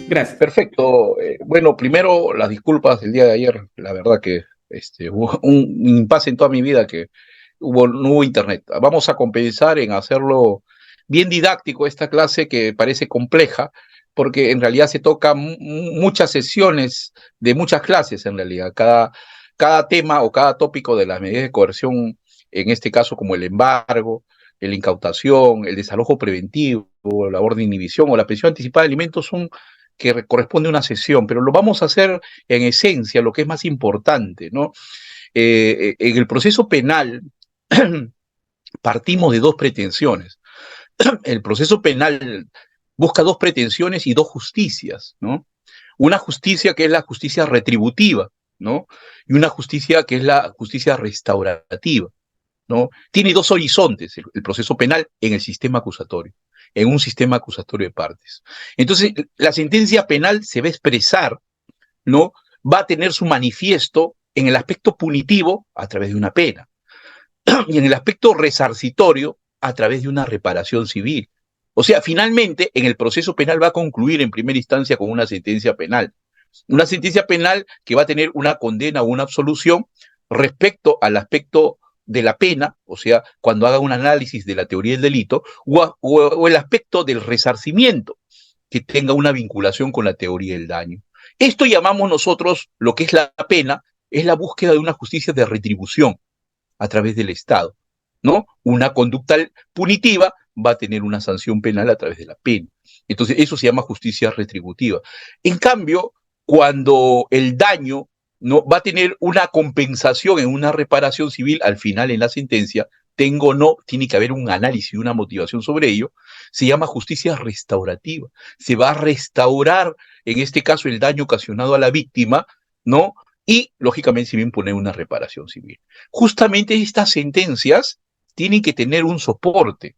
Gracias. Perfecto. Bueno, primero las disculpas del día de ayer. La verdad que hubo un impasse en toda mi vida que no hubo internet. Vamos a compensar en hacerlo bien didáctico esta clase que parece compleja, porque en realidad se toca muchas sesiones de muchas clases en realidad. Cada tema o cada tópico de las medidas de coerción, en este caso como el embargo, la incautación, el desalojo preventivo, la orden de inhibición o la prisión anticipada de alimentos son que corresponde a una sesión, pero lo vamos a hacer en esencia, lo que es más importante, ¿no? En el proceso penal partimos de dos pretensiones. El proceso penal busca dos pretensiones y dos justicias, ¿no? Una justicia que es la justicia retributiva, ¿no? Y una justicia que es la justicia restaurativa, ¿no? Tiene dos horizontes el proceso penal en el sistema acusatorio, en un sistema acusatorio de partes. Entonces, la sentencia penal se va a expresar, ¿no? Va a tener su manifiesto en el aspecto punitivo a través de una pena y en el aspecto resarcitorio a través de una reparación civil. O sea, finalmente, en el proceso penal va a concluir en primera instancia con una sentencia penal. Una sentencia penal que va a tener una condena o una absolución respecto al aspecto de la pena, o sea, cuando haga un análisis de la teoría del delito, o el aspecto del resarcimiento, que tenga una vinculación con la teoría del daño. Esto llamamos nosotros lo que es la pena, es la búsqueda de una justicia de retribución a través del Estado, ¿no? Una conducta punitiva va a tener una sanción penal a través de la pena. Entonces, eso se llama justicia retributiva. En cambio, cuando el daño no va a tener una compensación en una reparación civil al final en la sentencia, tengo o no, tiene que haber un análisis y una motivación sobre ello, se llama justicia restaurativa. Se va a restaurar, en este caso, el daño ocasionado a la víctima, ¿no? Y, lógicamente, se va a imponer una reparación civil. Justamente estas sentencias tienen que tener un soporte,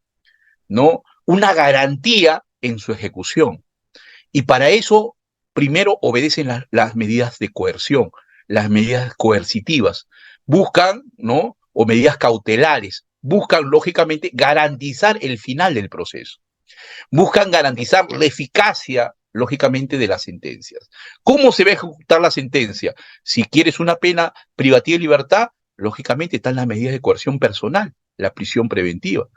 ¿no? Una garantía en su ejecución. Y para eso, primero obedecen las medidas de coerción, las medidas coercitivas. Buscan, ¿no? O medidas cautelares. Buscan, lógicamente, garantizar el final del proceso. Buscan garantizar la eficacia, lógicamente, de las sentencias. ¿Cómo se va a ejecutar la sentencia? Si quieres una pena privativa de libertad, lógicamente están las medidas de coerción personal, la prisión preventiva.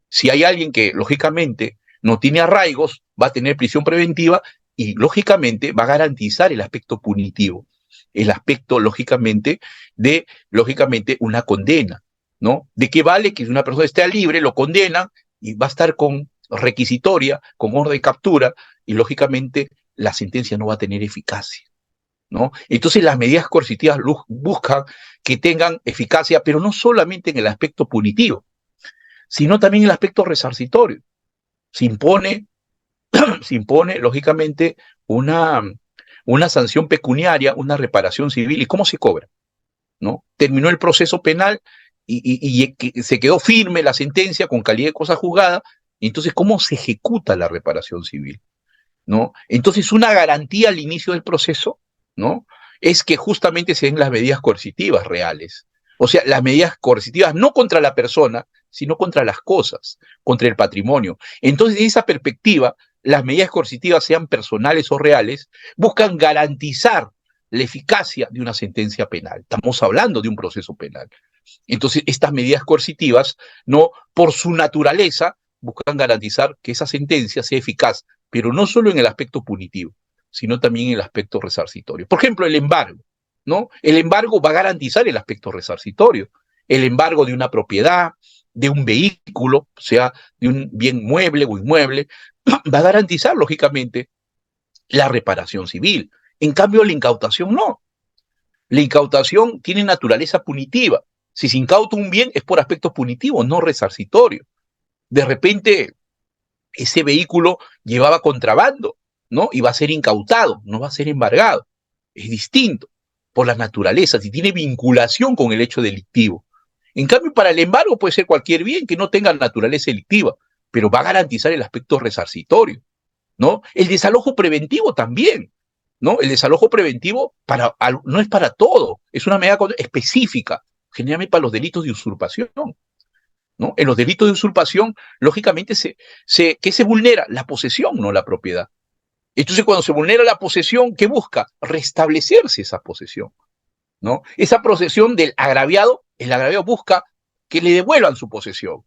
Si hay alguien que, lógicamente, no tiene arraigos, va a tener prisión preventiva y, lógicamente, va a garantizar el aspecto punitivo, el aspecto, lógicamente, una condena, ¿no? ¿De qué vale que una persona esté libre, lo condenan y va a estar con requisitoria, con orden de captura, y, lógicamente, la sentencia no va a tener eficacia, ¿no? Entonces las medidas coercitivas buscan que tengan eficacia, pero no solamente en el aspecto punitivo, sino también en el aspecto resarcitorio. Se impone, se impone lógicamente, una, una sanción pecuniaria, una reparación civil. ¿Y cómo se cobra? ¿No? Terminó el proceso penal y se quedó firme la sentencia con calidad de cosa juzgada. Entonces, ¿cómo se ejecuta la reparación civil? ¿No? Entonces, una garantía al inicio del proceso, ¿no? Es que justamente se den las medidas coercitivas reales. O sea, las medidas coercitivas no contra la persona, sino contra las cosas, contra el patrimonio. Entonces, de esa perspectiva, las medidas coercitivas, sean personales o reales, buscan garantizar la eficacia de una sentencia penal. Estamos hablando de un proceso penal. Entonces, estas medidas coercitivas, no, por su naturaleza, buscan garantizar que esa sentencia sea eficaz, pero no solo en el aspecto punitivo, sino también en el aspecto resarcitorio. Por ejemplo, el embargo, ¿no? El embargo va a garantizar el aspecto resarcitorio. El embargo de una propiedad, de un vehículo, o sea, de un bien mueble o inmueble, va a garantizar, lógicamente, la reparación civil. En cambio, la incautación no. La incautación tiene naturaleza punitiva. Si se incauta un bien es por aspecto punitivo, no resarcitorio. De repente, ese vehículo llevaba contrabando, ¿no? Y va a ser incautado, no va a ser embargado. Es distinto por la naturaleza, si tiene vinculación con el hecho delictivo. En cambio, para el embargo puede ser cualquier bien que no tenga naturaleza delictiva, pero va a garantizar el aspecto resarcitorio, ¿no? El desalojo preventivo también, ¿no? El desalojo preventivo no es para todo, es una medida específica, generalmente para los delitos de usurpación, ¿no? En los delitos de usurpación, lógicamente, ¿qué se vulnera? La posesión, no la propiedad. Entonces, cuando se vulnera la posesión, ¿qué busca? Restablecerse esa posesión, ¿no? Esa posesión del agraviado, el agraviado busca que le devuelvan su posesión,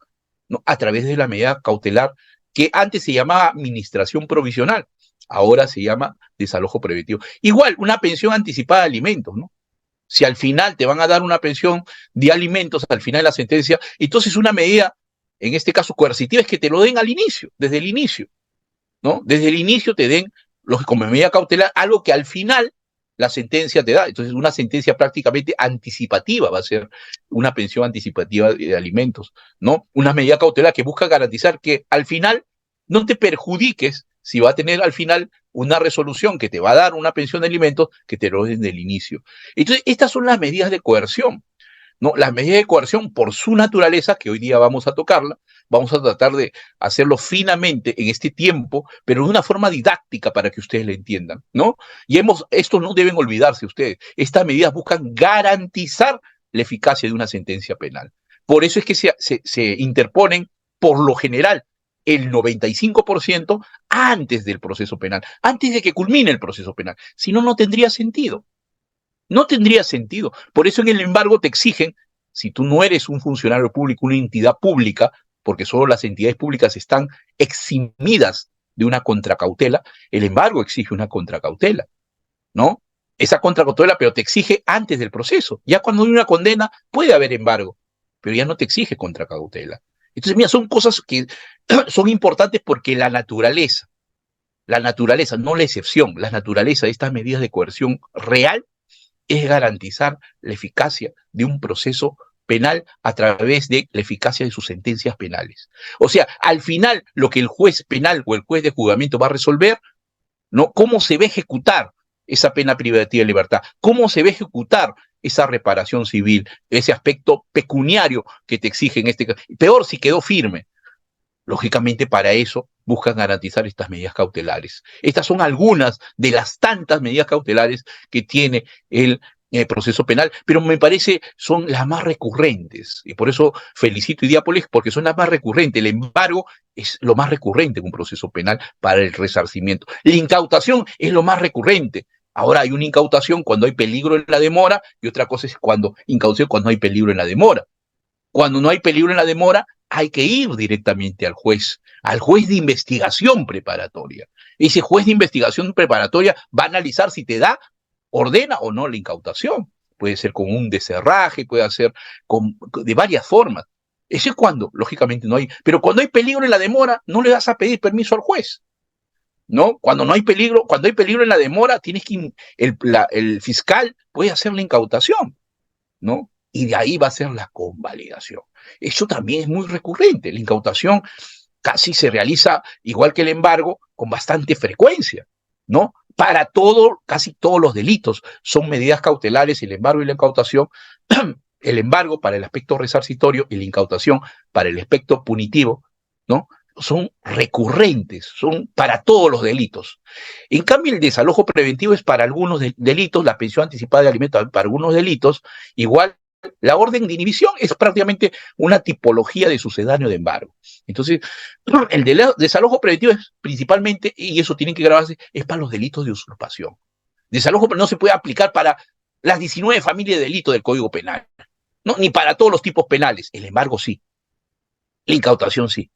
¿no? A través de la medida cautelar que antes se llamaba administración provisional, ahora se llama desalojo preventivo. Igual, una pensión anticipada de alimentos, ¿no? Si al final te van a dar una pensión de alimentos, al final de la sentencia, entonces una medida, en este caso coercitiva, es que te lo den al inicio, desde el inicio, ¿no? Desde el inicio te den, como medida cautelar, algo que al final la sentencia te da. Entonces, una sentencia prácticamente anticipativa va a ser una pensión anticipativa de alimentos, ¿no? Una medida cautelar que busca garantizar que al final no te perjudiques si va a tener al final una resolución que te va a dar una pensión de alimentos que te lo den del inicio. Entonces, estas son las medidas de coerción, ¿no? Las medidas de coerción, por su naturaleza, que hoy día vamos a tocarla, vamos a tratar de hacerlo finamente en este tiempo, pero de una forma didáctica para que ustedes la entiendan, ¿no? Esto no deben olvidarse ustedes, estas medidas buscan garantizar la eficacia de una sentencia penal. Por eso es que se interponen, por lo general, el 95% antes del proceso penal, antes de que culmine el proceso penal. Si no, no tendría sentido. No tendría sentido. Por eso en el embargo te exigen, si tú no eres un funcionario público, una entidad pública, porque solo las entidades públicas están eximidas de una contracautela, el embargo exige una contracautela, ¿no? Esa contracautela, pero te exige antes del proceso. Ya cuando hay una condena, puede haber embargo, pero ya no te exige contracautela. Entonces, mira, son cosas que son importantes porque la naturaleza, no la excepción, la naturaleza de estas medidas de coerción real es garantizar la eficacia de un proceso penal a través de la eficacia de sus sentencias penales. O sea, al final, lo que el juez penal o el juez de juzgamiento va a resolver, ¿no? ¿Cómo se va a ejecutar esa pena privativa de libertad? ¿Cómo se va a ejecutar esa reparación civil, ese aspecto pecuniario que te exige en este caso? Peor si quedó firme. Lógicamente, para eso buscan garantizar estas medidas cautelares. Estas son algunas de las tantas medidas cautelares que tiene el proceso penal, pero me parece son las más recurrentes. Y por eso felicito a Idiápolis, porque son las más recurrentes. El embargo es lo más recurrente en un proceso penal para el resarcimiento. La incautación es lo más recurrente. Ahora hay una incautación cuando hay peligro en la demora y otra cosa es incautación cuando hay peligro en la demora. Cuando no hay peligro en la demora, hay que ir directamente al juez de investigación preparatoria. Ese juez de investigación preparatoria va a analizar si te ordena o no la incautación. Puede ser con un desherraje, puede ser de varias formas. Eso es cuando, lógicamente, no hay. Pero cuando hay peligro en la demora, no le vas a pedir permiso al juez, ¿no? Cuando hay peligro en la demora, el fiscal puede hacer la incautación, ¿no? Y de ahí va a ser la convalidación. Eso también es muy recurrente. La incautación casi se realiza, igual que el embargo, con bastante frecuencia, ¿no? Para casi todos los delitos son medidas cautelares, el embargo y la incautación. El embargo para el aspecto resarcitorio y la incautación para el aspecto punitivo, ¿no? Son recurrentes, son para todos los delitos. En cambio, el desalojo preventivo es para algunos delitos, la pensión anticipada de alimentos para algunos delitos, igual la orden de inhibición es prácticamente una tipología de sucedáneo de embargo. Entonces, el desalojo preventivo es principalmente, y eso tiene que grabarse, es para los delitos de usurpación. Desalojo no se puede aplicar para las 19 familias de delitos del Código Penal, ¿no? Ni para todos los tipos penales. El embargo sí, la incautación sí.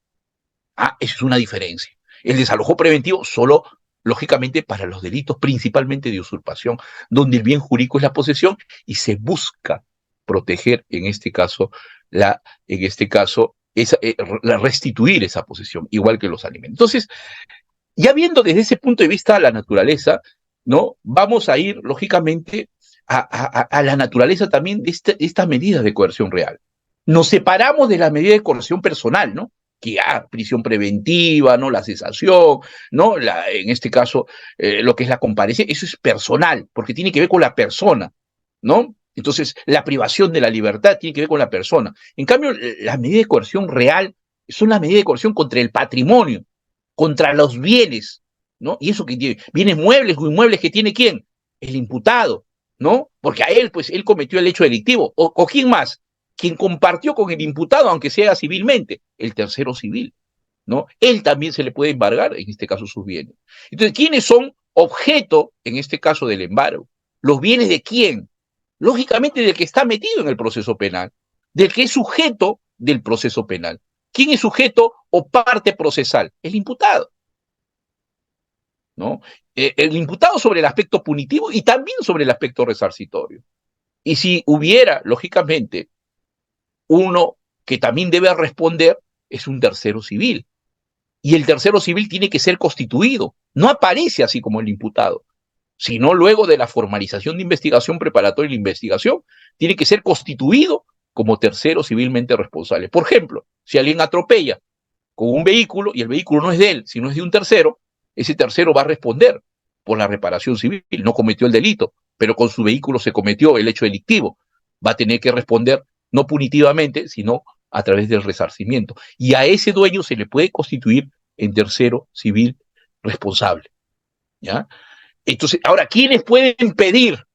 Eso es una diferencia. El desalojo preventivo solo, lógicamente, para los delitos principalmente de usurpación, donde el bien jurídico es la posesión y se busca proteger, en este caso, restituir esa posesión, igual que los alimentos. Entonces, ya viendo desde ese punto de vista la naturaleza, ¿no? Vamos a ir, lógicamente, a la naturaleza también de estas medidas de coerción real. Nos separamos de la medida de coerción personal, ¿no? Que prisión preventiva, ¿no? La cesación, ¿no? En este caso, lo que es la comparecencia, eso es personal, porque tiene que ver con la persona, ¿no? Entonces, la privación de la libertad tiene que ver con la persona. En cambio, la medida de coerción real son las medidas de coerción contra el patrimonio, contra los bienes, ¿no? Y eso que tiene, bienes muebles o inmuebles que tiene ¿quién? El imputado, ¿no? Porque a él, pues, él cometió el hecho delictivo. ¿O quién más? Quien compartió con el imputado, aunque sea civilmente, el tercero civil. ¿no? Él también se le puede embargar, en este caso, sus bienes. Entonces, ¿quiénes son objeto, en este caso, del embargo? ¿Los bienes de quién? Lógicamente del que está metido en el proceso penal, del que es sujeto del proceso penal. ¿Quién es sujeto o parte procesal? El imputado, ¿no? El imputado sobre el aspecto punitivo y también sobre el aspecto resarcitorio. Y si hubiera, lógicamente, uno que también debe responder, es un tercero civil. Y el tercero civil tiene que ser constituido. No aparece así como el imputado, sino luego de la formalización de investigación preparatoria y la investigación, tiene que ser constituido como tercero civilmente responsable. Por ejemplo, si alguien atropella con un vehículo y el vehículo no es de él, sino es de un tercero, ese tercero va a responder por la reparación civil. No cometió el delito, pero con su vehículo se cometió el hecho delictivo. Va a tener que responder no punitivamente, sino a través del resarcimiento. Y a ese dueño se le puede constituir en tercero civil responsable. ¿Ya? Entonces, ahora, ¿quiénes pueden pedir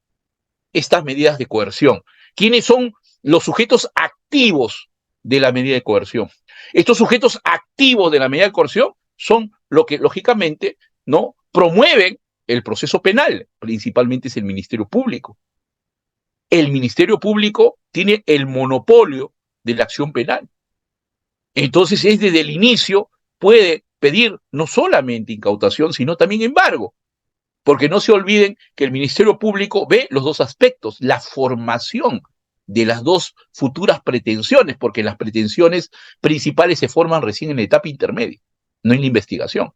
estas medidas de coerción? ¿Quiénes son los sujetos activos de la medida de coerción? Estos sujetos activos de la medida de coerción son lo que, lógicamente, no promueven el proceso penal, principalmente es el Ministerio Público. El Ministerio Público tiene el monopolio de la acción penal. Entonces, desde el inicio puede pedir no solamente incautación, sino también embargo. Porque no se olviden que el Ministerio Público ve los dos aspectos, la formación de las dos futuras pretensiones, porque las pretensiones principales se forman recién en la etapa intermedia, no en la investigación.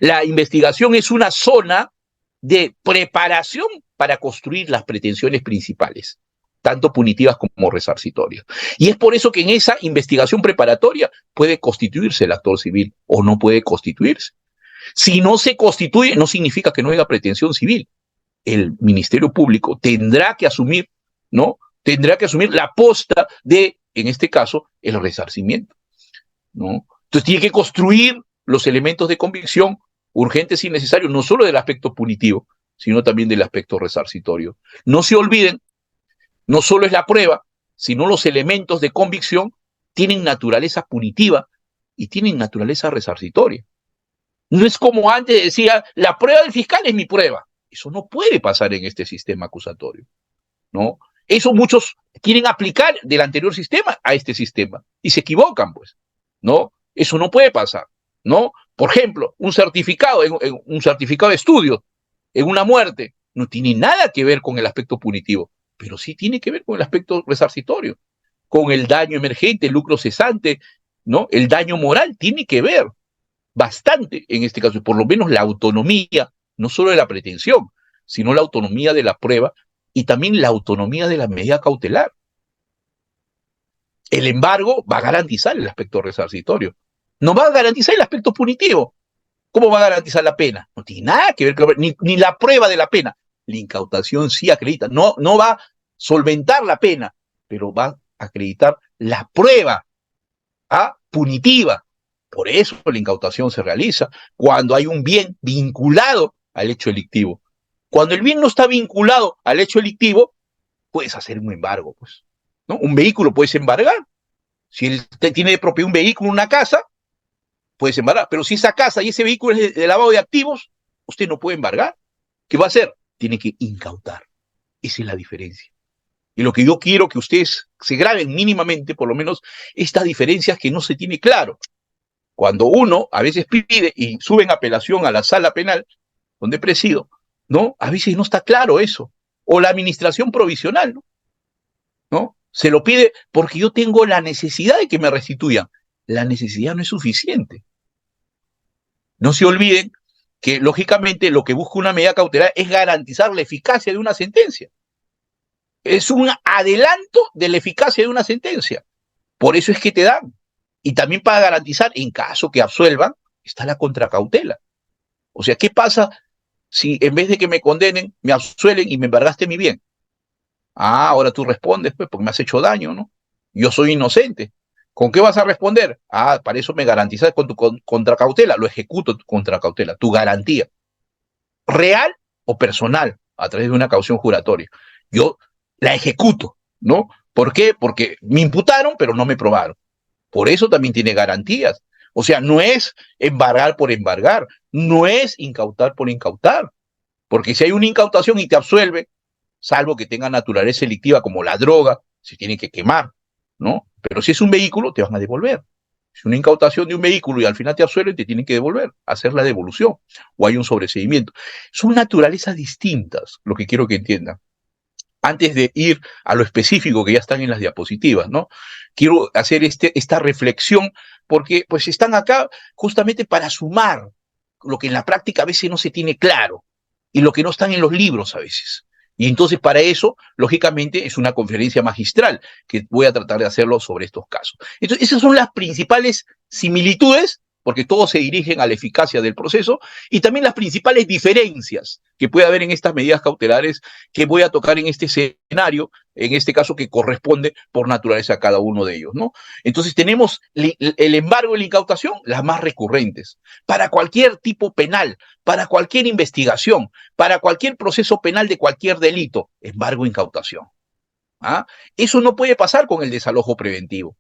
La investigación es una zona de preparación para construir las pretensiones principales, tanto punitivas como resarcitorias. Y es por eso que en esa investigación preparatoria puede constituirse el actor civil o no puede constituirse. Si no se constituye, no significa que no haya pretensión civil. El Ministerio Público tendrá que asumir, ¿no? Tendrá que asumir la posta de, en este caso, el resarcimiento, ¿no? Entonces tiene que construir los elementos de convicción urgentes y necesarios, no solo del aspecto punitivo, sino también del aspecto resarcitorio. No se olviden, no solo es la prueba, sino los elementos de convicción tienen naturaleza punitiva y tienen naturaleza resarcitoria. No es como antes decía, la prueba del fiscal es mi prueba. Eso no puede pasar en este sistema acusatorio, ¿no? Eso muchos quieren aplicar del anterior sistema a este sistema y se equivocan, pues, ¿no? Eso no puede pasar, ¿no? Por ejemplo, un certificado de estudio en una muerte no tiene nada que ver con el aspecto punitivo, pero sí tiene que ver con el aspecto resarcitorio, con el daño emergente, el lucro cesante, ¿no? El daño moral tiene que ver bastante en este caso, por lo menos la autonomía, no solo de la pretensión, sino la autonomía de la prueba y también la autonomía de la medida cautelar. El embargo va a garantizar el aspecto resarcitorio, no va a garantizar el aspecto punitivo. ¿Cómo va a garantizar la pena? No tiene nada que ver con ni la prueba de la pena. La incautación sí acredita, no va a solventar la pena, pero va a acreditar la prueba punitiva. Por eso la incautación se realiza cuando hay un bien vinculado al hecho delictivo. Cuando el bien no está vinculado al hecho delictivo, puedes hacer un embargo, pues, ¿no? Un vehículo puedes embargar. Si él tiene de propiedad un vehículo, una casa, puedes embargar. Pero si esa casa y ese vehículo es de lavado de activos, usted no puede embargar. ¿Qué va a hacer? Tiene que incautar. Esa es la diferencia. Y lo que yo quiero que ustedes se graben mínimamente, por lo menos, estas diferencias que no se tiene claro. Cuando uno a veces pide y sube en apelación a la sala penal, donde presido, ¿no? A veces no está claro eso. O la administración provisional, ¿no? Se lo pide porque yo tengo la necesidad de que me restituyan. La necesidad no es suficiente. No se olviden que, lógicamente, lo que busca una medida cautelar es garantizar la eficacia de una sentencia. Es un adelanto de la eficacia de una sentencia. Por eso es que te dan. Y también para garantizar, en caso que absuelvan, está la contracautela. O sea, ¿qué pasa si en vez de que me condenen, me absuelen y me embargaste mi bien? Ahora tú respondes, pues, porque me has hecho daño, ¿no? Yo soy inocente. ¿Con qué vas a responder? Para eso me garantizas con tu contracautela. Lo ejecuto tu contracautela, tu garantía. Real o personal, a través de una caución juratoria. Yo la ejecuto, ¿no? ¿Por qué? Porque me imputaron, pero no me probaron. Por eso también tiene garantías, O sea, no es embargar por embargar, no es incautar por incautar, porque si hay una incautación y te absuelve, salvo que tenga naturaleza delictiva como la droga, se tiene que quemar, ¿no? Pero si es un vehículo, te van a devolver. Si una incautación de un vehículo y al final te absuelven, te tienen que devolver, hacer la devolución, o hay un sobreseimiento. Son naturalezas distintas, lo que quiero que entiendan. Antes de ir a lo específico que ya están en las diapositivas, ¿no? Quiero hacer esta reflexión porque pues están acá justamente para sumar lo que en la práctica a veces no se tiene claro y lo que no están en los libros a veces. Y entonces para eso, lógicamente, es una conferencia magistral que voy a tratar de hacerlo sobre estos casos. Entonces, esas son las principales similitudes, porque todos se dirigen a la eficacia del proceso, y también las principales diferencias que puede haber en estas medidas cautelares que voy a tocar en este escenario, en este caso que corresponde por naturaleza a cada uno de ellos, ¿no? Entonces tenemos el embargo y la incautación, las más recurrentes, para cualquier tipo penal, para cualquier investigación, para cualquier proceso penal de cualquier delito, embargo e incautación. ¿Ah? Eso no puede pasar con el desalojo preventivo.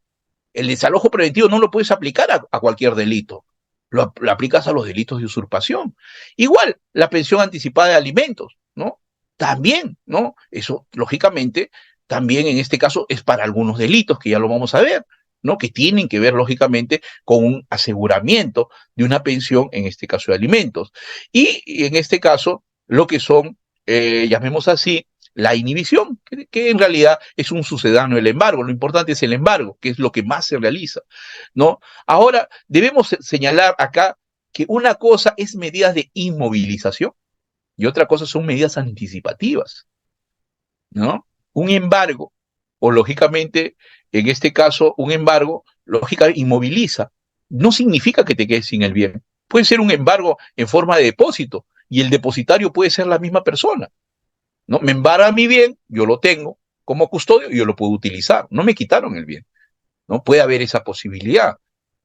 El desalojo preventivo no lo puedes aplicar a cualquier delito. Lo aplicas a los delitos de usurpación. Igual, la pensión anticipada de alimentos, ¿no? También, ¿no? Eso, lógicamente, también en este caso es para algunos delitos, que ya lo vamos a ver, ¿no? Que tienen que ver, lógicamente, con un aseguramiento de una pensión, en este caso de alimentos. Y en este caso, lo que son, llamemos así, la inhibición, que en realidad es un sucedáneo del embargo. Lo importante es el embargo, que es lo que más se realiza, ¿no? Ahora, debemos señalar acá que una cosa es medidas de inmovilización y otra cosa son medidas anticipativas, ¿no? Un embargo, o lógicamente, en este caso, un embargo, lógicamente, inmoviliza. No significa que te quedes sin el bien. Puede ser un embargo en forma de depósito y el depositario puede ser la misma persona, ¿no? Me embarga mi bien, yo lo tengo como custodio y yo lo puedo utilizar. No me quitaron el bien, ¿no? Puede haber esa posibilidad,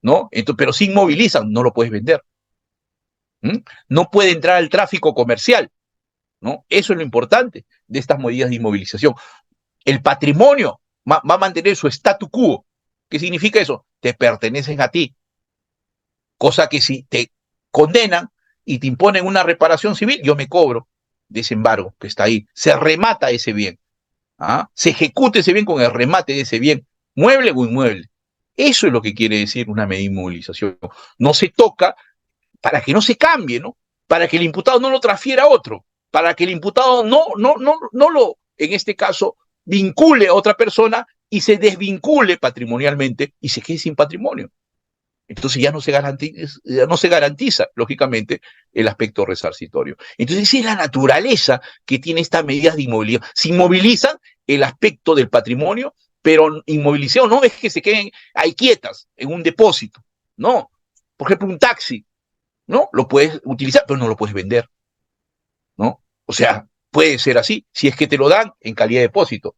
¿no? Entonces, pero si inmovilizan, no lo puedes vender. ¿Mm? No puede entrar al tráfico comercial, ¿no? Eso es lo importante de estas medidas de inmovilización. El patrimonio va a mantener su statu quo. ¿Qué significa eso? Te pertenecen a ti. Cosa que si te condenan y te imponen una reparación civil, yo me cobro de ese embargo que está ahí. Se remata ese bien. ¿Ah? Se ejecute ese bien con el remate de ese bien, mueble o inmueble. Eso es lo que quiere decir una medida de inmovilización. No se toca para que no se cambie, ¿no? Para que el imputado no lo transfiera a otro, para que el imputado no lo, en este caso, vincule a otra persona y se desvincule patrimonialmente y se quede sin patrimonio. Entonces ya no se garantiza, lógicamente, el aspecto resarcitorio. Entonces esa es la naturaleza que tiene estas medidas de inmovilización. Se inmovilizan el aspecto del patrimonio, pero inmovilización no es que se queden ahí quietas en un depósito. No. Por ejemplo, un taxi, ¿no? Lo puedes utilizar, pero no lo puedes vender, ¿no? O sea, puede ser así, si es que te lo dan en calidad de depósito,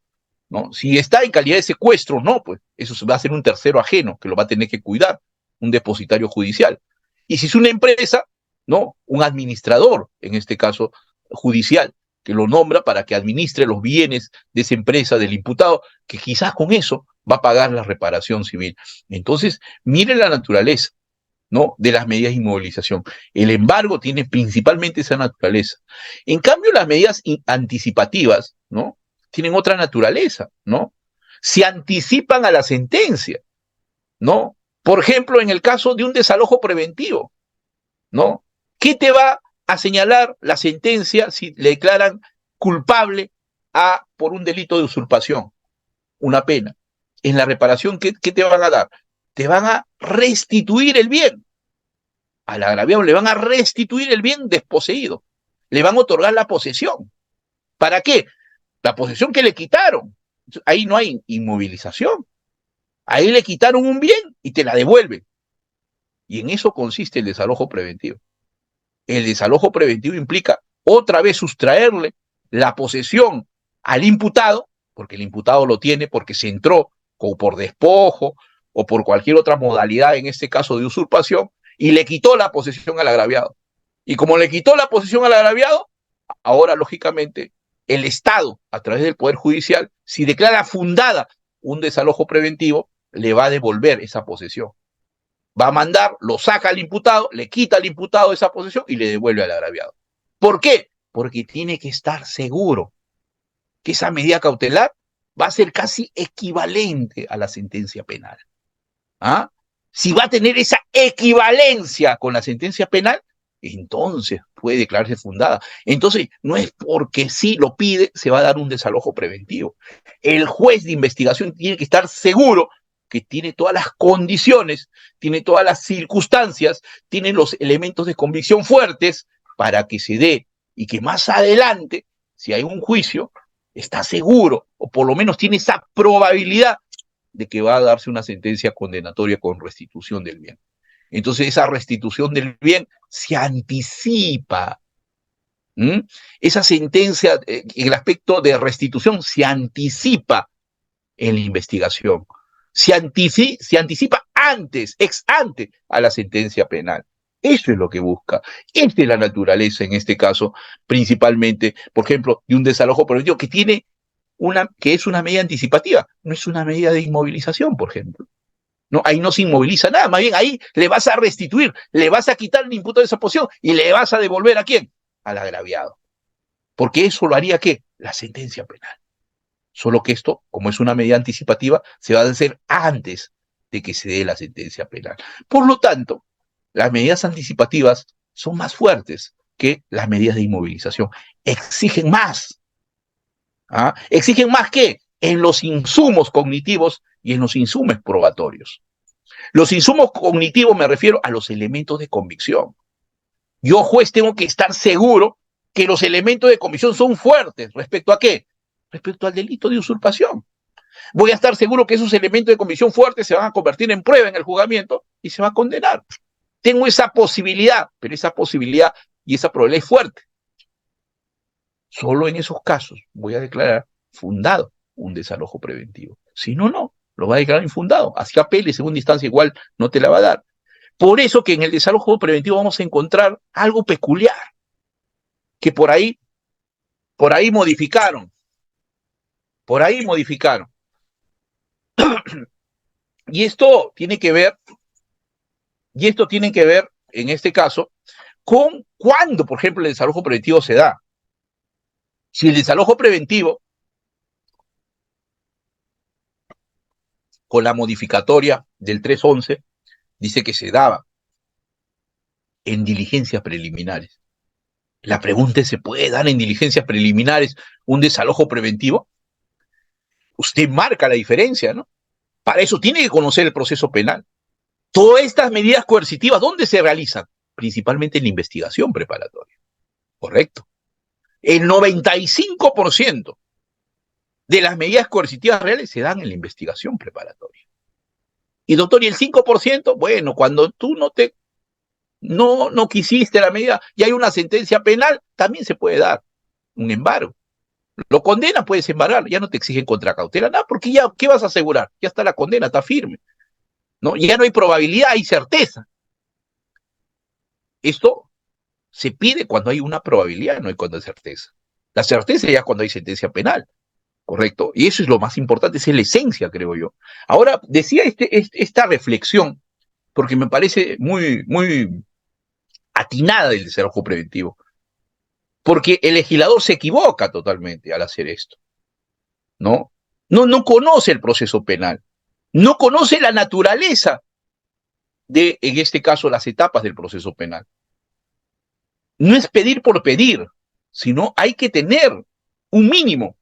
¿no? Si está en calidad de secuestro, no, pues eso va a ser un tercero ajeno que lo va a tener que cuidar, un depositario judicial. Y si es una empresa, ¿no? Un administrador, en este caso judicial, que lo nombra para que administre los bienes de esa empresa, del imputado, que quizás con eso va a pagar la reparación civil. Entonces, miren la naturaleza, ¿no? De las medidas de inmovilización. El embargo tiene principalmente esa naturaleza. En cambio, las medidas anticipativas, ¿no? Tienen otra naturaleza, ¿no? Se anticipan a la sentencia, ¿no? Por ejemplo, en el caso de un desalojo preventivo, ¿no? ¿Qué te va a señalar la sentencia si le declaran culpable por un delito de usurpación? Una pena. En la reparación, ¿qué te van a dar? Te van a restituir el bien. Al agraviado le van a restituir el bien desposeído. Le van a otorgar la posesión. ¿Para qué? La posesión que le quitaron. Ahí no hay inmovilización. Ahí le quitaron un bien y te la devuelven. Y en eso consiste el desalojo preventivo. El desalojo preventivo implica otra vez sustraerle la posesión al imputado, porque el imputado lo tiene porque se entró o por despojo o por cualquier otra modalidad, en este caso de usurpación, y le quitó la posesión al agraviado. Y como le quitó la posesión al agraviado, ahora, lógicamente, el Estado, a través del Poder Judicial, si declara fundada un desalojo preventivo, le va a devolver esa posesión. va a mandar, lo saca al imputado, le quita al imputado esa posesión y le devuelve al agraviado. ¿Por qué? Porque tiene que estar seguro que esa medida cautelar va a ser casi equivalente a la sentencia penal. ¿Ah? Si va a tener esa equivalencia con la sentencia penal, entonces puede declararse fundada. Entonces, no es porque sí lo pide, se va a dar un desalojo preventivo. El juez de investigación tiene que estar seguro que tiene todas las condiciones, tiene todas las circunstancias, tiene los elementos de convicción fuertes para que se dé y que más adelante, si hay un juicio, está seguro, o por lo menos tiene esa probabilidad de que va a darse una sentencia condenatoria con restitución del bien. Entonces esa restitución del bien se anticipa. ¿Mm? Esa sentencia, el aspecto de restitución se anticipa en la investigación. Se anticipa antes, ex ante, a la sentencia penal. Eso es lo que busca. Esta es la naturaleza, en este caso, principalmente, por ejemplo, de un desalojo preventivo que es una medida anticipativa, no es una medida de inmovilización, por ejemplo. No, ahí no se inmoviliza nada, más bien ahí le vas a restituir, le vas a quitar el imputado de esa posición y le vas a devolver ¿a quién? Al agraviado. Porque eso lo haría ¿qué? La sentencia penal. Solo que esto, como es una medida anticipativa, se va a hacer antes de que se dé la sentencia penal. Por lo tanto, las medidas anticipativas son más fuertes que las medidas de inmovilización. Exigen más. ¿Ah? Exigen más que en los insumos cognitivos y en los insumos probatorios. Los insumos cognitivos me refiero a los elementos de convicción. Yo, juez, tengo que estar seguro que los elementos de convicción son fuertes. ¿Respecto a qué? Respecto al delito de usurpación. Voy a estar seguro que esos elementos de convicción fuertes se van a convertir en prueba en el juzgamiento y se va a condenar. Tengo esa posibilidad, pero esa posibilidad y esa probabilidad es fuerte. Solo en esos casos voy a declarar fundado un desalojo preventivo. Si no, no, lo va a declarar infundado. Así apele, segunda instancia igual no te la va a dar. Por eso que en el desalojo preventivo vamos a encontrar algo peculiar, que por ahí modificaron. Por ahí modificaron. Y esto tiene que ver, en este caso, con cuándo, por ejemplo, el desalojo preventivo se da. Si el desalojo preventivo, con la modificatoria del 311, dice que se daba en diligencias preliminares. La pregunta es, ¿se puede dar en diligencias preliminares un desalojo preventivo? Usted marca la diferencia, ¿no? Para eso tiene que conocer el proceso penal. Todas estas medidas coercitivas, ¿dónde se realizan? Principalmente en la investigación preparatoria. Correcto. El 95% de las medidas coercitivas reales se dan en la investigación preparatoria. Y doctor, ¿y el 5%? Bueno, cuando tú no quisiste la medida y hay una sentencia penal, también se puede dar un embargo. Lo condena, puedes embargar, ya no te exigen contracautela, nada, porque ya, ¿qué vas a asegurar? Ya está la condena, está firme, ¿no? Ya no hay probabilidad, hay certeza. Esto se pide cuando hay una probabilidad, no hay cuando hay certeza. La certeza ya cuando hay sentencia penal, ¿correcto? Y eso es lo más importante, esa es la esencia, creo yo. Ahora, decía esta reflexión, porque me parece muy, muy atinada del desalojo preventivo, porque el legislador se equivoca totalmente al hacer esto, ¿no? No conoce el proceso penal, no conoce la naturaleza de, en este caso, las etapas del proceso penal. No es pedir por pedir, sino hay que tener un mínimo.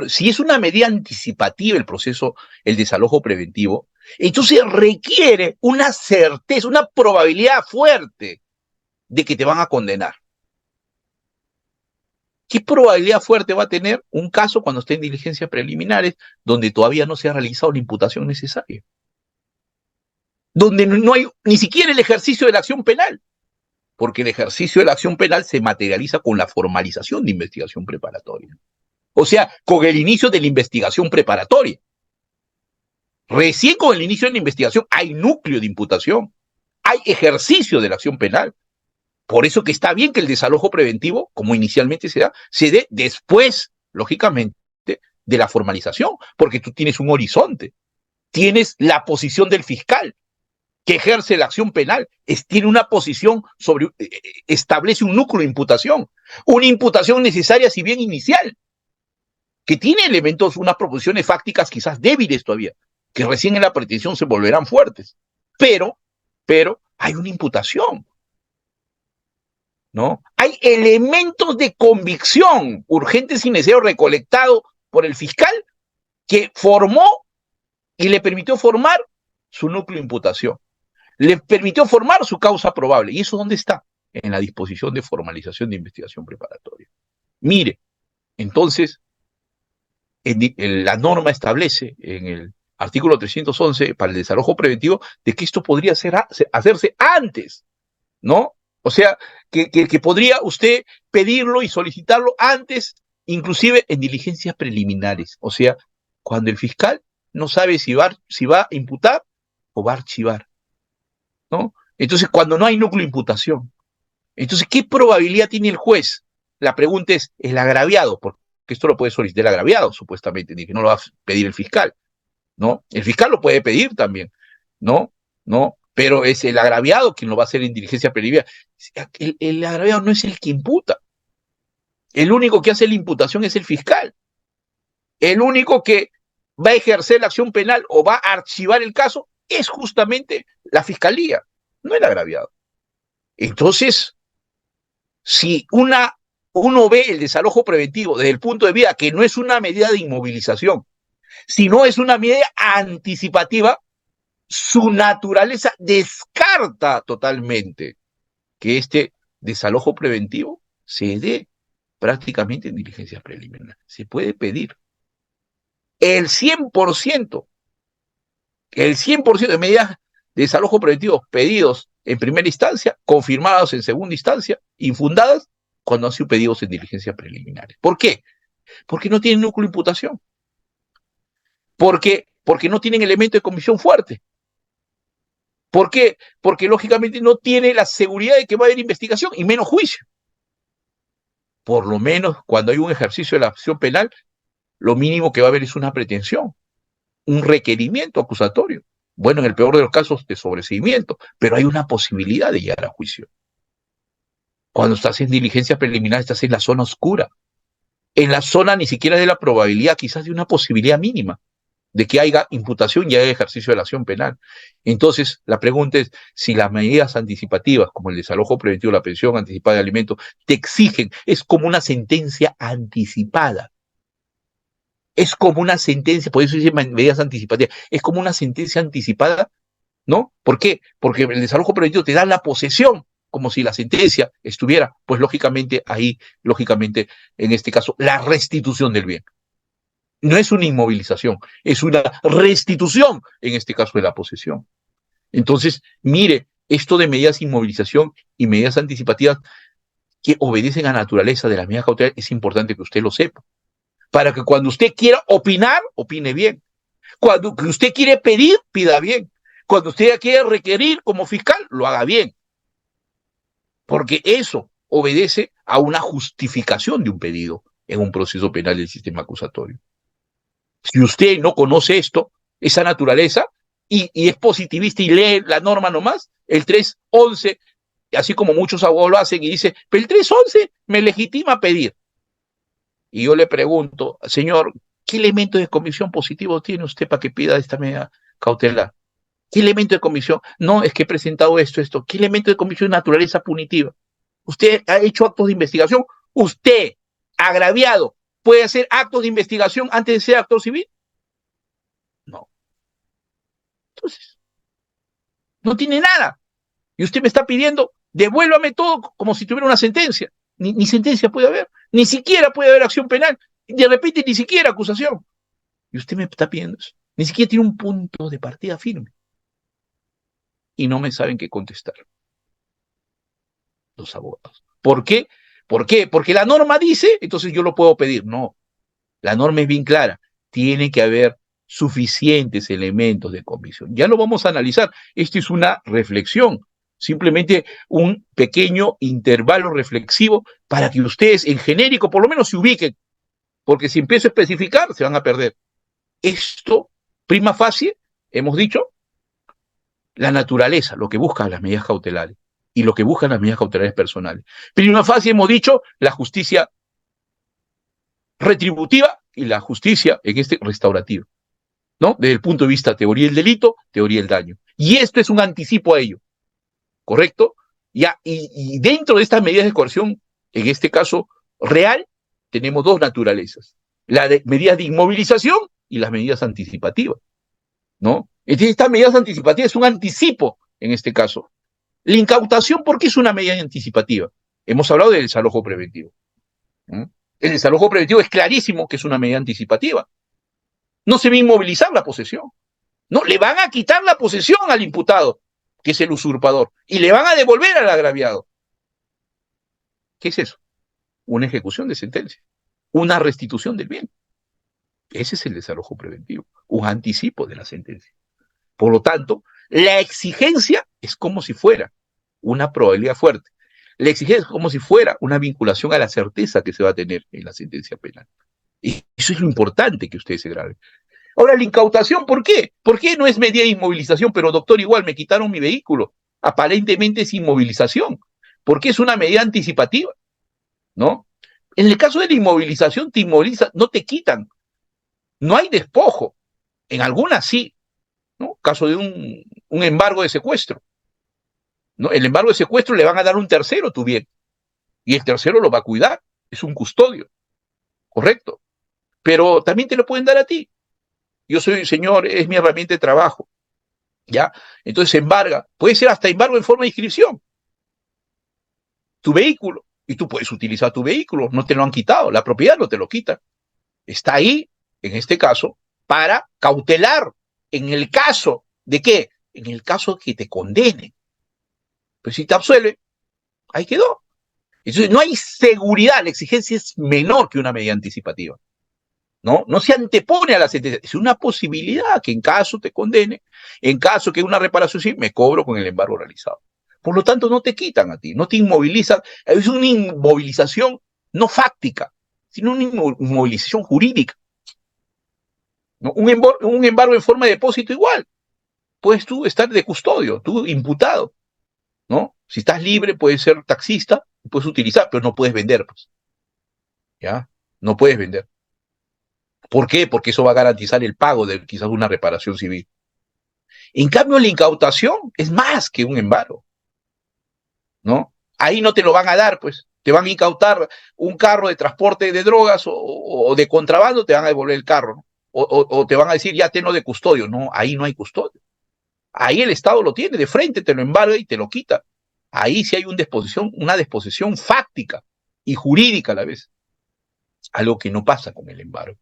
Si es una medida anticipativa el proceso, el desalojo preventivo, entonces requiere una certeza, una probabilidad fuerte de que te van a condenar. ¿Qué probabilidad fuerte va a tener un caso cuando esté en diligencias preliminares donde todavía no se ha realizado la imputación necesaria? Donde no hay ni siquiera el ejercicio de la acción penal, porque el ejercicio de la acción penal se materializa con la formalización de investigación preparatoria. O sea, con el inicio de la investigación preparatoria. Recién con el inicio de la investigación hay núcleo de imputación, hay ejercicio de la acción penal. Por eso que está bien que el desalojo preventivo, como inicialmente se dé después, lógicamente, de la formalización, porque tú tienes un horizonte, tienes la posición del fiscal, que ejerce la acción penal, tiene una posición sobre, establece un núcleo de imputación, una imputación necesaria, si bien inicial, que tiene elementos, unas proposiciones fácticas quizás débiles todavía, que recién en la pretensión se volverán fuertes, pero hay una imputación, ¿no? Hay elementos de convicción urgentes y necesarios recolectados por el fiscal que formó y le permitió formar su núcleo de imputación, le permitió formar su causa probable. ¿Y eso dónde está? En la disposición de formalización de investigación preparatoria. Mire, entonces, la norma establece en el artículo 311 para el desalojo preventivo de que esto podría hacerse antes, ¿no? O sea, que podría usted pedirlo y solicitarlo antes, inclusive en diligencias preliminares. O sea, cuando el fiscal no sabe si va a imputar o va a archivar, ¿no? Entonces, cuando no hay núcleo de imputación, entonces, ¿qué probabilidad tiene el juez? La pregunta es, ¿el agraviado? Porque esto lo puede solicitar el agraviado, supuestamente, ni que no lo va a pedir el fiscal, ¿no? El fiscal lo puede pedir también, ¿no? ¿No? Pero es el agraviado quien lo va a hacer en diligencia preliminar. El agraviado no es el que imputa. El único que hace la imputación es el fiscal. El único que va a ejercer la acción penal o va a archivar el caso es justamente la fiscalía, no el agraviado. Entonces, si uno ve el desalojo preventivo desde el punto de vista que no es una medida de inmovilización, sino es una medida anticipativa, su naturaleza descarta totalmente que este desalojo preventivo se dé prácticamente en diligencias preliminares. Se puede pedir el 100%, el 100% de medidas de desalojo preventivo pedidos en primera instancia, confirmados en segunda instancia, infundadas, cuando han sido pedidos en diligencias preliminares. ¿Por qué? Porque no tienen núcleo de imputación. Porque no tienen elemento de comisión fuerte. ¿Por qué? Porque lógicamente no tiene la seguridad de que va a haber investigación y menos juicio. Por lo menos cuando hay un ejercicio de la acción penal, lo mínimo que va a haber es una pretensión, un requerimiento acusatorio. Bueno, en el peor de los casos, de sobreseimiento, pero hay una posibilidad de llegar a juicio. Cuando estás en diligencia preliminar, estás en la zona oscura. En la zona ni siquiera de la probabilidad, quizás de una posibilidad mínima de que haya imputación y haya ejercicio de la acción penal. Entonces, la pregunta es si las medidas anticipativas, como el desalojo preventivo, la pensión anticipada de alimentos, te exigen, es como una sentencia anticipada. Es como una sentencia, por eso dice medidas anticipativas, es como una sentencia anticipada, ¿no? ¿Por qué? Porque el desalojo preventivo te da la posesión, como si la sentencia estuviera, pues lógicamente ahí, lógicamente, en este caso, la restitución del bien. No es una inmovilización, es una restitución, en este caso, de la posesión. Entonces, mire, esto de medidas de inmovilización y medidas anticipativas que obedecen a la naturaleza de las medidas cautelares es importante que usted lo sepa. Para que cuando usted quiera opinar, opine bien. Cuando usted quiere pedir, pida bien. Cuando usted quiere requerir como fiscal, lo haga bien. Porque eso obedece a una justificación de un pedido en un proceso penal del sistema acusatorio. Si usted no conoce esto, esa naturaleza, y es positivista y lee la norma nomás, el 311, así como muchos abogados lo hacen y dice, pero el 311 me legitima pedir. Y yo le pregunto, señor, ¿qué elemento de comisión positivo tiene usted para que pida esta medida cautelar? ¿Qué elemento de comisión? No, es que he presentado esto. ¿Qué elemento de comisión de naturaleza punitiva? ¿Usted ha hecho actos de investigación? ¿Usted, agraviado, puede hacer actos de investigación antes de ser actor civil? No. Entonces, no tiene nada. Y usted me está pidiendo, devuélvame todo como si tuviera una sentencia. Ni sentencia puede haber. Ni siquiera puede haber acción penal. De repente, ni siquiera acusación. Y usted me está pidiendo eso. Ni siquiera tiene un punto de partida firme. Y no me saben qué contestar los abogados. ¿Por qué? ¿Por qué? Porque la norma dice, entonces yo lo puedo pedir. No, la norma es bien clara. Tiene que haber suficientes elementos de comisión. Ya lo vamos a analizar. Esto es una reflexión, simplemente un pequeño intervalo reflexivo para que ustedes en genérico por lo menos se ubiquen, porque si empiezo a especificar se van a perder. Esto, prima facie, hemos dicho, la naturaleza, lo que buscan las medidas cautelares y lo que buscan las medidas cautelares personales. Prima facie hemos dicho la justicia retributiva y la justicia restaurativa, ¿no? Desde el punto de vista teoría del delito, teoría del daño. Y esto es un anticipo a ello, ¿correcto? Ya, y dentro de estas medidas de coerción, en este caso real, tenemos dos naturalezas: las medidas de inmovilización y las medidas anticipativas, ¿no? Entonces, estas medidas anticipativas es un anticipo en este caso. La incautación, ¿por qué es una medida anticipativa? Hemos hablado del desalojo preventivo, ¿no? El desalojo preventivo es clarísimo que es una medida anticipativa. No se va a inmovilizar la posesión. No, le van a quitar la posesión al imputado, que es el usurpador, y le van a devolver al agraviado. ¿Qué es eso? Una ejecución de sentencia, una restitución del bien. Ese es el desalojo preventivo, un anticipo de la sentencia. Por lo tanto, la exigencia es como si fuera una probabilidad fuerte. La exigencia es como si fuera una vinculación a la certeza que se va a tener en la sentencia penal. Y eso es lo importante que ustedes se graben. Ahora, la incautación, ¿por qué? ¿Por qué no es medida de inmovilización? Pero, doctor, igual me quitaron mi vehículo. Aparentemente es inmovilización. ¿Por qué es una medida anticipativa? ¿No? En el caso de la inmovilización, te inmoviliza, no te quitan. No hay despojo. En algunas sí, ¿no? Caso de un embargo de secuestro, ¿no? El embargo de secuestro le van a dar a un tercero tu bien. Y el tercero lo va a cuidar. Es un custodio. Correcto. Pero también te lo pueden dar a ti. Yo soy, señor, es mi herramienta de trabajo. ¿Ya? Entonces se embarga. Puede ser hasta embargo en forma de inscripción. Tu vehículo. Y tú puedes utilizar tu vehículo. No te lo han quitado. La propiedad no te lo quita. Está ahí, en este caso, para cautelar. En el caso de qué? En el caso que te condene. Pues si te absuelve, ahí quedó. Entonces no hay seguridad. La exigencia es menor que una medida anticipativa. ¿No? No se antepone a la sentencia, es una posibilidad que en caso te condene, en caso que una reparación sí, me cobro con el embargo realizado. Por lo tanto, no te quitan a ti, no te inmovilizan, es una inmovilización no fáctica, sino una inmovilización jurídica. ¿No? Un embargo en forma de depósito igual, puedes tú estar de custodio, tú imputado, ¿no? Si estás libre, puedes ser taxista, puedes utilizar, pero no puedes vender, pues. ¿Ya? No puedes vender. ¿Por qué? Porque eso va a garantizar el pago de quizás una reparación civil. En cambio, la incautación es más que un embargo, ¿no? Ahí no te lo van a dar, pues. Te van a incautar un carro de transporte de drogas o de contrabando, te van a devolver el carro, ¿no? O te van a decir, ya tenlo de custodio. No, ahí no hay custodio. Ahí el Estado lo tiene, de frente te lo embarga y te lo quita. Ahí sí hay una disposición fáctica y jurídica a la vez. Algo que no pasa con el embargo.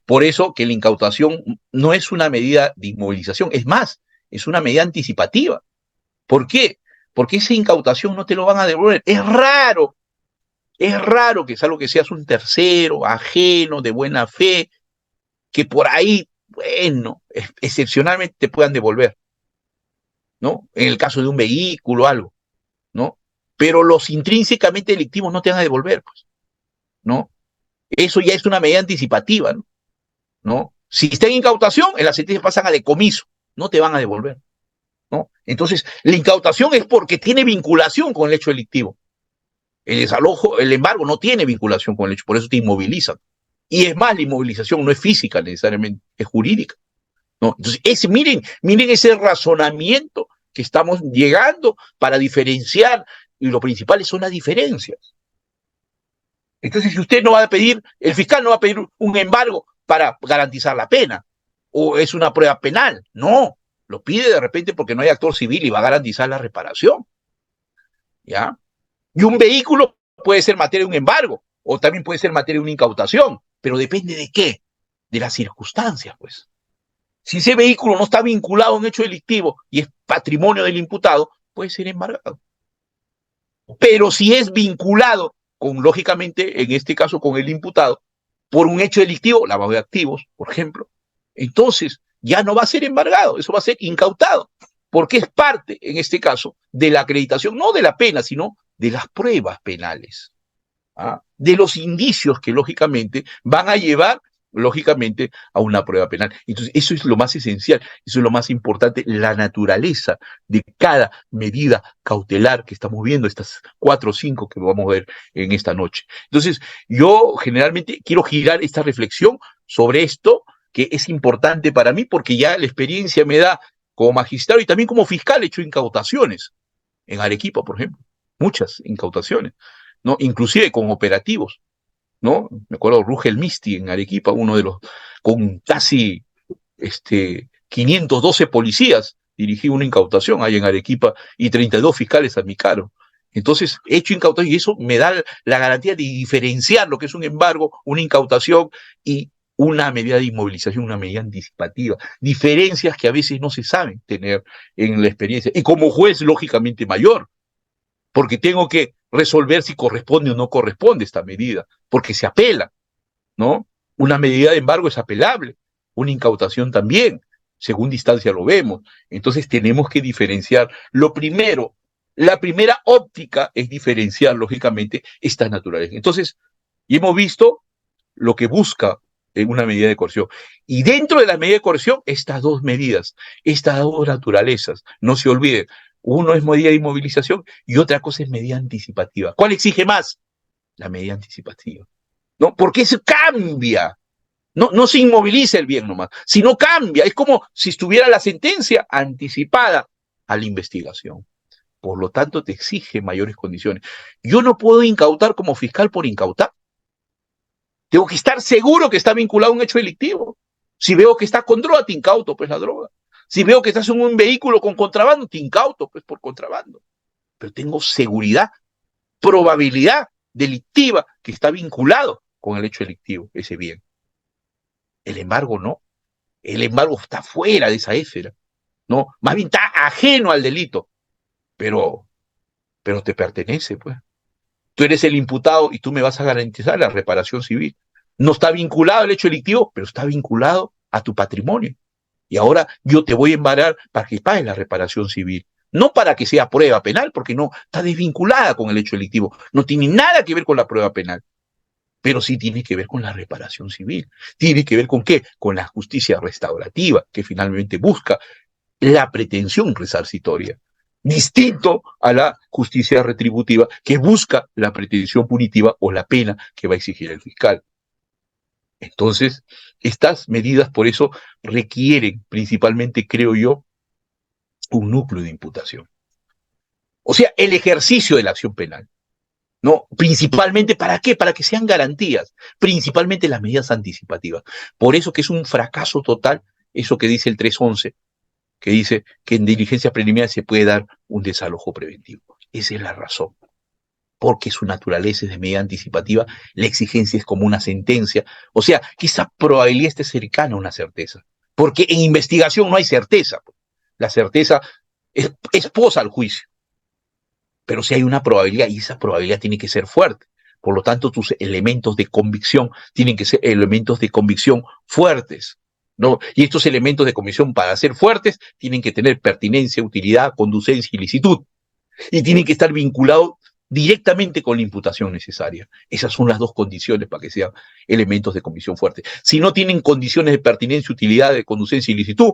Por eso que la incautación no es una medida de inmovilización, es más, es una medida anticipativa. ¿Por qué? Porque esa incautación no te lo van a devolver. Es raro que es algo que seas un tercero, ajeno, de buena fe, que por ahí, bueno, excepcionalmente te puedan devolver, ¿no? En el caso de un vehículo o algo, ¿no? Pero los intrínsecamente delictivos no te van a devolver, pues, ¿no? Eso ya es una medida anticipativa, ¿no? ¿No? Si está en incautación, en la sentencia pasan a decomiso, no te van a devolver, ¿no? Entonces, la incautación es porque tiene vinculación con el hecho delictivo. El desalojo, el embargo no tiene vinculación con el hecho, por eso te inmovilizan. Y es más, la inmovilización no es física necesariamente, es jurídica, ¿no? Entonces, miren ese razonamiento que estamos llegando para diferenciar, y lo principal son las diferencias. Entonces, si usted no va a pedir, el fiscal no va a pedir un embargo para garantizar la pena, o es una prueba penal, no, lo pide de repente porque no hay actor civil y va a garantizar la reparación, ¿ya? Y un vehículo puede ser materia de un embargo, o también puede ser materia de una incautación, pero depende de qué, de las circunstancias, pues. Si ese vehículo no está vinculado a un hecho delictivo y es patrimonio del imputado, puede ser embargado. Pero si es vinculado con, lógicamente, en este caso con el imputado, por un hecho delictivo, lavado de activos, por ejemplo, entonces ya no va a ser embargado, eso va a ser incautado, porque es parte, en este caso, de la acreditación, no de la pena, sino de las pruebas penales, ¿ah? De los indicios que, lógicamente, van a llevar lógicamente, a una prueba penal. Entonces, eso es lo más esencial, eso es lo más importante, la naturaleza de cada medida cautelar que estamos viendo, estas 4 o 5 que vamos a ver en esta noche. Entonces, yo generalmente quiero girar esta reflexión sobre esto, que es importante para mí, porque ya la experiencia me da como magistrado y también como fiscal he hecho incautaciones en Arequipa, por ejemplo, muchas incautaciones, ¿no? Inclusive con operativos, ¿no? Me acuerdo Rugel Misti en Arequipa, uno de los, con casi 512 policías, dirigí una incautación ahí en Arequipa y 32 fiscales a mi cargo. Entonces, he hecho incautación y eso me da la garantía de diferenciar lo que es un embargo, una incautación y una medida de inmovilización, una medida anticipativa. Diferencias que a veces no se saben tener en la experiencia. Y como juez, lógicamente mayor, porque tengo que resolver si corresponde o no corresponde esta medida, porque se apela, ¿no? Una medida de embargo es apelable, una incautación también, según distancia lo vemos. Entonces tenemos que diferenciar. Lo primero, la primera óptica es diferenciar, lógicamente, esta naturaleza. Entonces, y hemos visto lo que busca en una medida de coerción. Y dentro de la medida de coerción, estas dos medidas, estas dos naturalezas, no se olviden, uno es medida de inmovilización y otra cosa es medida anticipativa. ¿Cuál exige más? La medida anticipativa. ¿No? Porque eso cambia. No se inmoviliza el bien nomás, sino cambia. Es como si estuviera la sentencia anticipada a la investigación. Por lo tanto, te exige mayores condiciones. Yo no puedo incautar como fiscal por incautar. Tengo que estar seguro que está vinculado a un hecho delictivo. Si veo que está con droga, te incauto, pues la droga. Si veo que estás en un vehículo con contrabando, te incauto, pues por contrabando. Pero tengo seguridad, probabilidad delictiva que está vinculado con el hecho delictivo, ese bien. El embargo no. El embargo está fuera de esa esfera, ¿no? Más bien está ajeno al delito, pero, pero te pertenece, pues. Tú eres el imputado y tú me vas a garantizar la reparación civil. No está vinculado al hecho delictivo, pero está vinculado a tu patrimonio. Y ahora yo te voy a embargar para que pagues la reparación civil. No para que sea prueba penal, porque no, está desvinculada con el hecho delictivo. No tiene nada que ver con la prueba penal. Pero sí tiene que ver con la reparación civil. Tiene que ver con qué? Con la justicia restaurativa, que finalmente busca la pretensión resarcitoria, distinto a la justicia retributiva que busca la pretensión punitiva o la pena que va a exigir el fiscal. Entonces, estas medidas por eso requieren principalmente, creo yo, un núcleo de imputación. O sea, el ejercicio de la acción penal. ¿No? Principalmente, ¿para qué? Para que sean garantías, principalmente las medidas anticipativas. Por eso que es un fracaso total eso que dice el 311, que dice que en diligencia preliminar se puede dar un desalojo preventivo. Esa es la razón. Porque su naturaleza es de medida anticipativa, la exigencia es como una sentencia. O sea, que esa probabilidad esté cercana a una certeza. Porque en investigación no hay certeza. La certeza es esposa al juicio. Pero sí hay una probabilidad y esa probabilidad tiene que ser fuerte. Por lo tanto, tus elementos de convicción tienen que ser elementos de convicción fuertes, ¿no? Y estos elementos de convicción, para ser fuertes, tienen que tener pertinencia, utilidad, conducencia y licitud. Y tienen que estar vinculados directamente con la imputación necesaria. Esas son las dos condiciones para que sean elementos de convicción fuertes. Si no tienen condiciones de pertinencia, utilidad, de conducencia y licitud,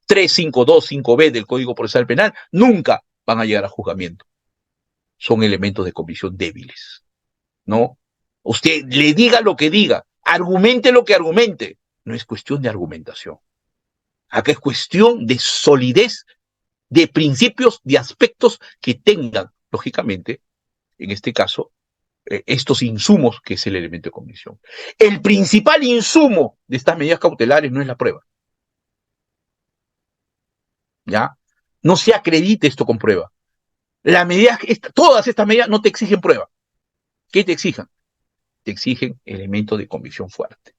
352, 5B del Código Procesal Penal, nunca van a llegar a juzgamiento. Son elementos de convicción débiles, ¿no? Usted le diga lo que diga, argumente lo que argumente, no es cuestión de argumentación. Acá es cuestión de solidez, de principios, de aspectos que tengan, lógicamente, en este caso, estos insumos que es el elemento de convicción. El principal insumo de estas medidas cautelares no es la prueba. ¿Ya? No se acredite esto con prueba. Todas estas medidas no te exigen prueba. ¿Qué te exigen? Te exigen elementos de convicción fuerte.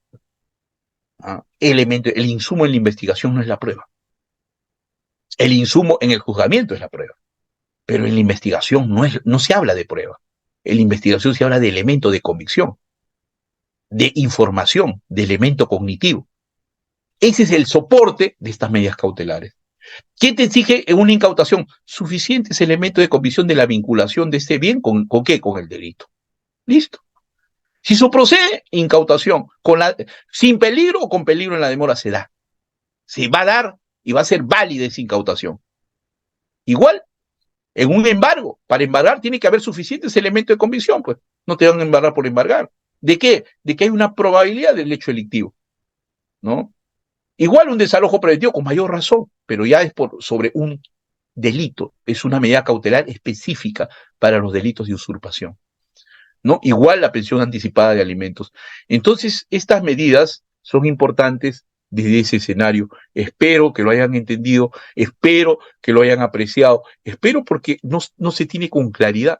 El insumo en la investigación no es la prueba. El insumo en el juzgamiento es la prueba. Pero en la investigación no se habla de prueba. En la investigación se habla de elemento de convicción, de información, de elemento cognitivo. Ese es el soporte de estas medidas cautelares. ¿Qué te exige en una incautación? Suficientes elementos de convicción de la vinculación de este bien con ¿qué? Con el delito. Listo. Si eso procede, incautación. Sin peligro o con peligro en la demora se da. Se va a dar y va a ser válida esa incautación. Igual, en un embargo, para embargar tiene que haber suficientes elementos de convicción, pues. No te van a embargar por embargar. ¿De qué? De que hay una probabilidad del hecho delictivo, ¿no? Igual un desalojo preventivo con mayor razón, pero ya es sobre un delito, es una medida cautelar específica para los delitos de usurpación, ¿no? Igual la pensión anticipada de alimentos. Entonces, estas medidas son importantes desde ese escenario. Espero que lo hayan entendido, espero que lo hayan apreciado, espero porque no se tiene con claridad.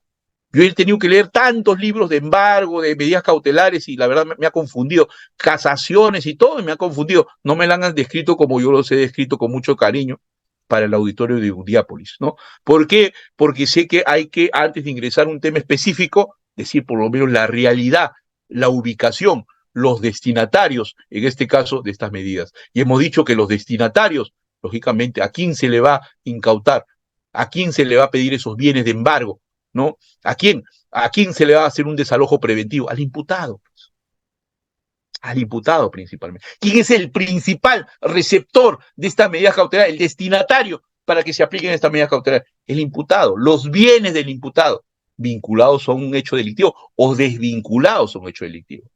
Yo he tenido que leer tantos libros de embargo, de medidas cautelares, y la verdad me ha confundido. Casaciones y todo, y me ha confundido. No me la han descrito como yo los he descrito con mucho cariño para el auditorio de Undiápolis, ¿no? ¿Por qué? Porque sé que hay que, antes de ingresar a un tema específico, decir por lo menos la realidad, la ubicación, los destinatarios, en este caso, de estas medidas. Y hemos dicho que los destinatarios, lógicamente, ¿a quién se le va a incautar? ¿A quién se le va a pedir esos bienes de embargo? ¿No? ¿A quién? ¿A quién se le va a hacer un desalojo preventivo? Al imputado. Al imputado principalmente. ¿Quién es el principal receptor de estas medidas cautelares? El destinatario para que se apliquen estas medidas cautelares. El imputado, los bienes del imputado, vinculados a un hecho delictivo o desvinculados a un hecho delictivo.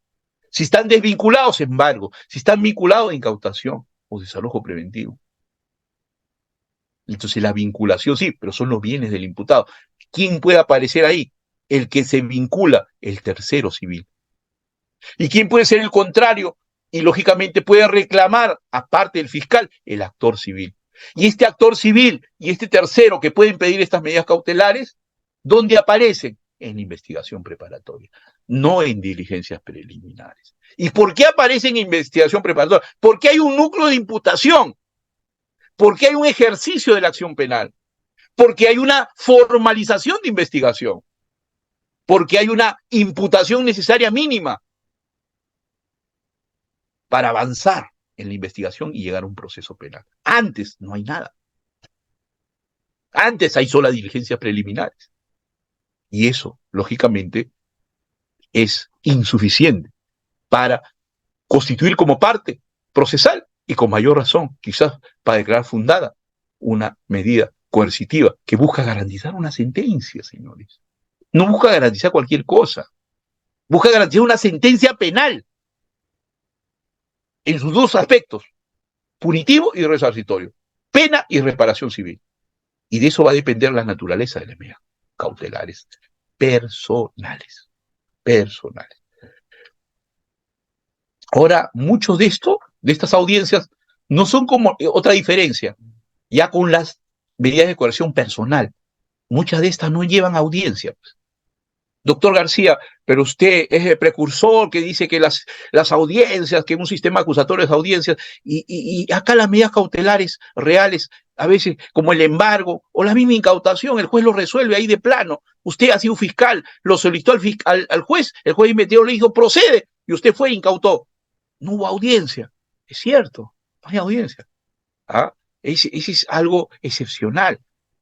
Si están desvinculados, embargo. Si están vinculados, incautación o desalojo preventivo. Entonces la vinculación sí, pero son los bienes del imputado. ¿Quién puede aparecer ahí? El que se vincula, el tercero civil. ¿Y quién puede ser el contrario? Y lógicamente puede reclamar, aparte del fiscal, el actor civil. Y este actor civil y este tercero que pueden pedir estas medidas cautelares, ¿dónde aparecen? En investigación preparatoria, no en diligencias preliminares. ¿Y por qué aparecen en investigación preparatoria? Porque hay un núcleo de imputación, porque hay un ejercicio de la acción penal, porque hay una formalización de investigación, porque hay una imputación necesaria mínima para avanzar en la investigación y llegar a un proceso penal. Antes no hay nada. Antes hay solo diligencias preliminares. Y eso, lógicamente, es insuficiente para constituir como parte procesal y con mayor razón, quizás para declarar fundada una medida coercitiva que busca garantizar una sentencia, señores. No busca garantizar cualquier cosa. Busca garantizar una sentencia penal en sus dos aspectos, punitivo y resarcitorio, pena y reparación civil. Y de eso va a depender la naturaleza de las medidas cautelares personales. Personales. Ahora, muchos de esto, de estas audiencias, no son como otra diferencia, ya con las medidas de coerción personal. Muchas de estas no llevan audiencia. Doctor García, pero usted es el precursor que dice que las audiencias, que un sistema acusatorio es audiencias, y acá las medidas cautelares reales, a veces como el embargo o la misma incautación, el juez lo resuelve ahí de plano. Usted ha sido fiscal, lo solicitó al juez, el juez investigador le dijo procede, y usted fue e incautó. No hubo audiencia, es cierto, no hay audiencia. ¿Ah? Ese es algo excepcional,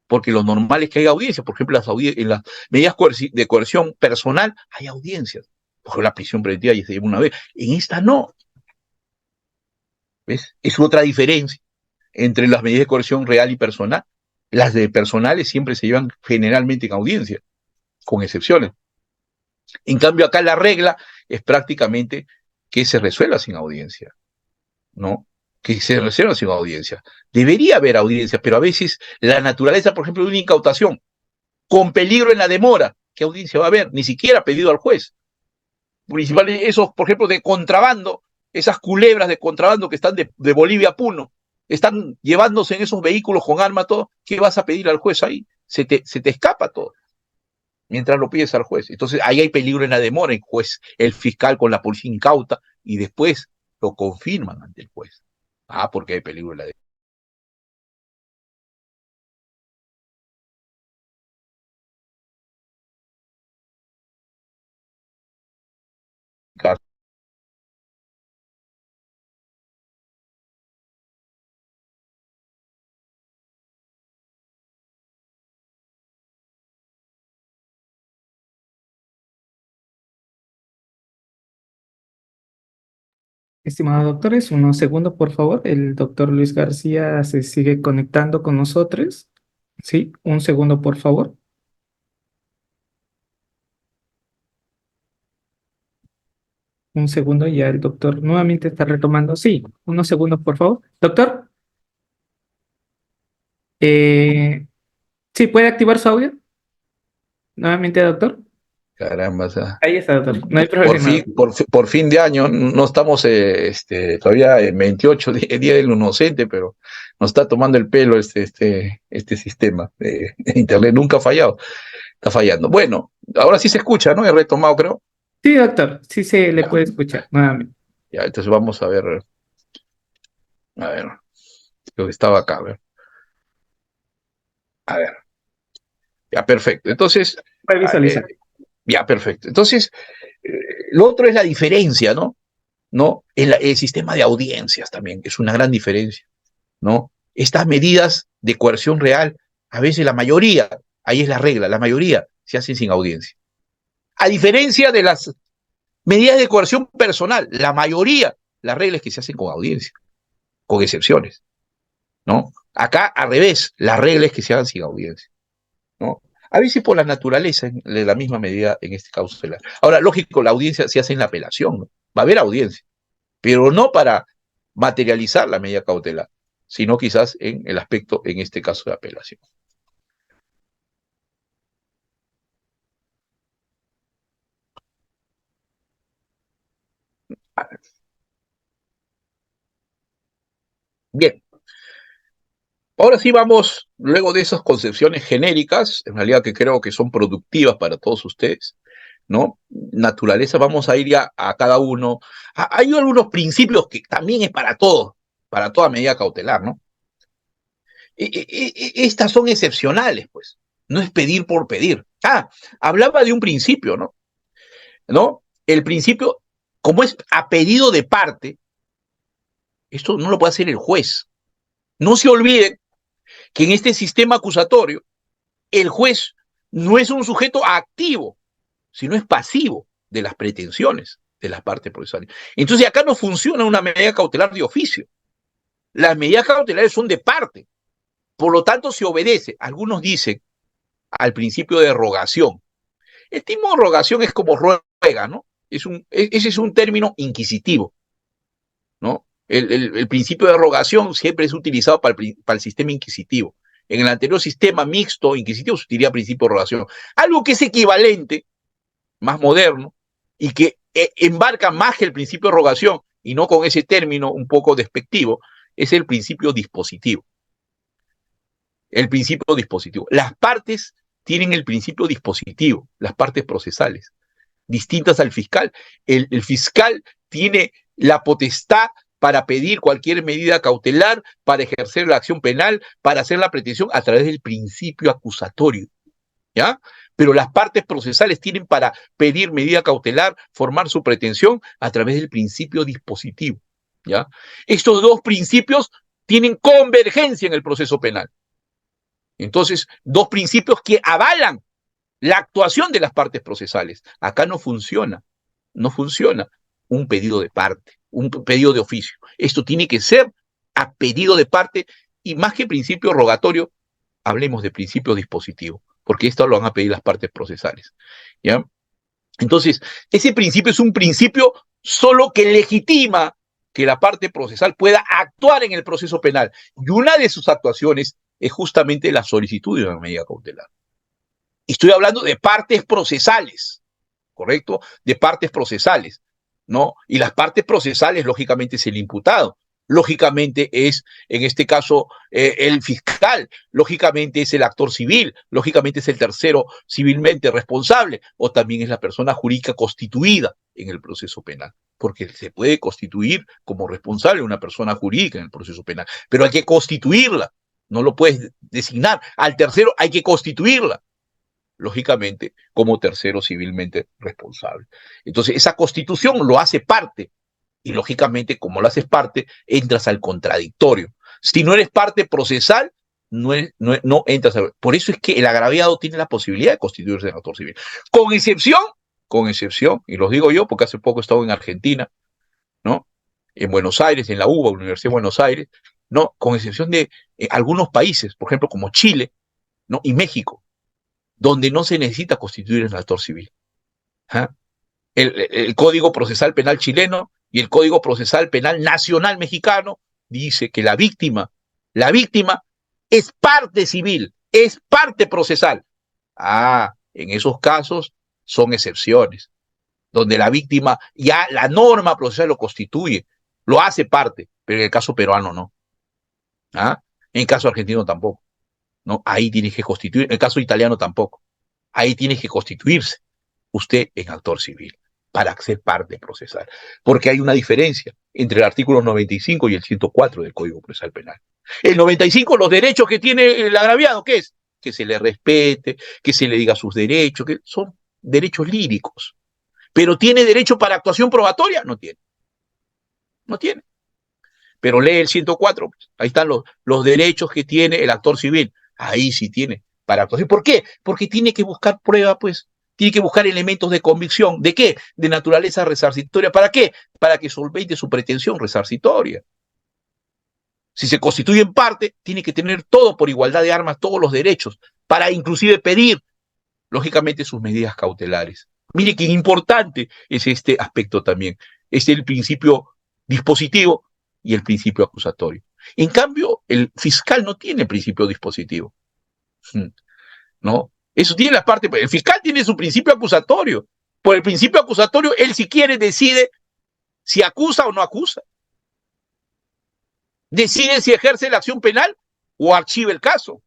porque lo normal es que haya audiencias. Por ejemplo, en las medidas de coerción personal hay audiencias. Por ejemplo, la prisión preventiva ya se lleva una vez. En esta no. ¿Ves? Es otra diferencia entre las medidas de coerción real y personal. Las de personales siempre se llevan generalmente en audiencia, con excepciones. En cambio, acá la regla es prácticamente que se resuelva sin audiencia, ¿no? Que se reserva sin audiencia. Debería haber audiencias, pero a veces la naturaleza, por ejemplo, de una incautación con peligro en la demora, ¿qué audiencia va a haber? Ni siquiera pedido al juez. Principalmente esos, por ejemplo, de contrabando, esas culebras de contrabando que están de Bolivia a Puno, están llevándose en esos vehículos con arma todo, ¿qué vas a pedir al juez ahí? Se te escapa todo mientras lo pides al juez. Entonces ahí hay peligro en la demora, el juez, el fiscal con la policía incauta y después lo confirman ante el juez. Ah, porque hay peligro en la demora. Estimados doctores, unos segundos, por favor. El doctor Luis García se sigue conectando con nosotros. Sí, un segundo, por favor. Un segundo, ya el doctor nuevamente está retomando. Sí, unos segundos, por favor. Doctor, eh, sí, ¿puede activar su audio? Nuevamente, doctor. Caramba, o sea, Ahí está, doctor. No hay por problema. fin, por fin de año, no estamos todavía en 28, día del inocente, pero nos está tomando el pelo este sistema de Internet. Nunca ha fallado, está fallando. Bueno, ahora sí se escucha, ¿no? He retomado, creo. Sí, doctor, sí se le Ya, puede escuchar nuevamente. ya, entonces vamos a ver, lo que estaba acá, a ver, ya, perfecto. Entonces, Puede ah, visualizar. ya, perfecto. Entonces, eh, lo otro es la diferencia, ¿no? ¿No? El sistema de audiencias también, que es una gran diferencia, ¿no? Estas medidas de coerción real, a veces la mayoría, ahí es la regla, la mayoría se hacen sin audiencia. A diferencia de las medidas de coerción personal, la mayoría, la regla es que se hacen con audiencia, con excepciones, ¿no? Acá, al revés, la regla es que se hagan sin audiencia, ¿no? A veces por la naturaleza, de la misma medida en este caso. Ahora, lógico, la audiencia se hace en la apelación, ¿no? Va a haber audiencia, pero no para materializar la medida cautelar, sino quizás en el aspecto, en este caso, de apelación. Bien, ahora sí vamos, luego de esas concepciones genéricas, en realidad que creo que son productivas para todos ustedes, ¿no? Naturaleza, vamos a ir ya a cada uno. Hay algunos principios que también es para todos, para toda medida cautelar, ¿no? Estas son excepcionales, pues. No es pedir por pedir. Hablaba de un principio, ¿no? ¿No? El principio, como es a pedido de parte, esto no lo puede hacer el juez. No se olviden que en este sistema acusatorio, el juez no es un sujeto activo, sino es pasivo de las pretensiones de las partes procesales. Entonces acá no funciona una medida cautelar de oficio. Las medidas cautelares son de parte. Por lo tanto, se obedece. Algunos dicen al principio de rogación. El término rogación es como ruega, ¿no? Ese es un término inquisitivo, ¿no? El principio de rogación siempre es utilizado para el sistema inquisitivo. En el anterior sistema mixto inquisitivo se utiliza principio de rogación. Algo que es equivalente, más moderno, y que embarca más que el principio de rogación, y no con ese término un poco despectivo, es el principio dispositivo. El principio dispositivo. Las partes tienen el principio dispositivo, las partes procesales, distintas al fiscal. El fiscal tiene la potestad para pedir cualquier medida cautelar, para ejercer la acción penal, para hacer la pretensión a través del principio acusatorio, ¿ya? Pero las partes procesales tienen para pedir medida cautelar, formar su pretensión a través del principio dispositivo, ¿ya? Estos dos principios tienen convergencia en el proceso penal. Entonces, dos principios que avalan la actuación de las partes procesales. Acá no funciona un pedido de parte, un pedido de oficio. Esto tiene que ser a pedido de parte y más que principio rogatorio, hablemos de principio dispositivo, porque esto lo van a pedir las partes procesales, ¿ya? Entonces, ese principio es un principio solo que legitima que la parte procesal pueda actuar en el proceso penal. Y una de sus actuaciones es justamente la solicitud de una medida cautelar. Estoy hablando de partes procesales, ¿correcto? De partes procesales, ¿no? Y las partes procesales, lógicamente, es el imputado. Lógicamente es, en este caso, el fiscal, lógicamente es el actor civil, lógicamente es el tercero civilmente responsable, o también es la persona jurídica constituida en el proceso penal, porque se puede constituir como responsable una persona jurídica en el proceso penal, pero hay que constituirla, no lo puedes designar. Al tercero hay que constituirla, lógicamente, como tercero civilmente responsable. Entonces, esa constitución lo hace parte, y lógicamente, como lo haces parte, entras al contradictorio. Si no eres parte procesal, no entras al... Por eso es que el agraviado tiene la posibilidad de constituirse en actor civil. Con excepción, y los digo yo, porque hace poco he estado en Argentina, ¿no? en Buenos Aires, en la UBA, Universidad de Buenos Aires, ¿no? Con excepción de algunos países, por ejemplo, como Chile, ¿no? Y México, donde no se necesita constituir el actor civil. ¿Ah? El Código Procesal Penal chileno y el Código Procesal Penal Nacional mexicano dice que la víctima es parte civil, es parte procesal. Ah, en esos casos son excepciones, donde la víctima ya la norma procesal lo constituye, lo hace parte, pero en el caso peruano no. ¿Ah? En el caso argentino tampoco. ¿No? Ahí tiene que constituir, en el caso italiano tampoco. Ahí tiene que constituirse usted en actor civil para ser parte procesal. Porque hay una diferencia entre el artículo 95 y el 104 del Código Procesal Penal. El 95, los derechos que tiene el agraviado, ¿qué es? Que se le respete, que se le diga sus derechos, que son derechos líricos. Pero ¿tiene derecho para actuación probatoria? No tiene. No tiene. Pero lee el 104, ahí están los derechos que tiene el actor civil. Ahí sí tiene para actuación. ¿Por qué? Porque tiene que buscar prueba, pues. Tiene que buscar elementos de convicción. ¿De qué? De naturaleza resarcitoria. ¿Para qué? Para que solvente su pretensión resarcitoria. Si se constituye en parte, tiene que tener todo por igualdad de armas, todos los derechos, para inclusive pedir, lógicamente, sus medidas cautelares. Mire qué importante es este aspecto también. Es el principio dispositivo y el principio acusatorio. En cambio, el fiscal no tiene principio dispositivo. ¿No? Eso tiene la parte, el fiscal tiene su principio acusatorio. Por el principio acusatorio, él si quiere decide si acusa o no acusa. Decide si ejerce la acción penal o archiva el caso.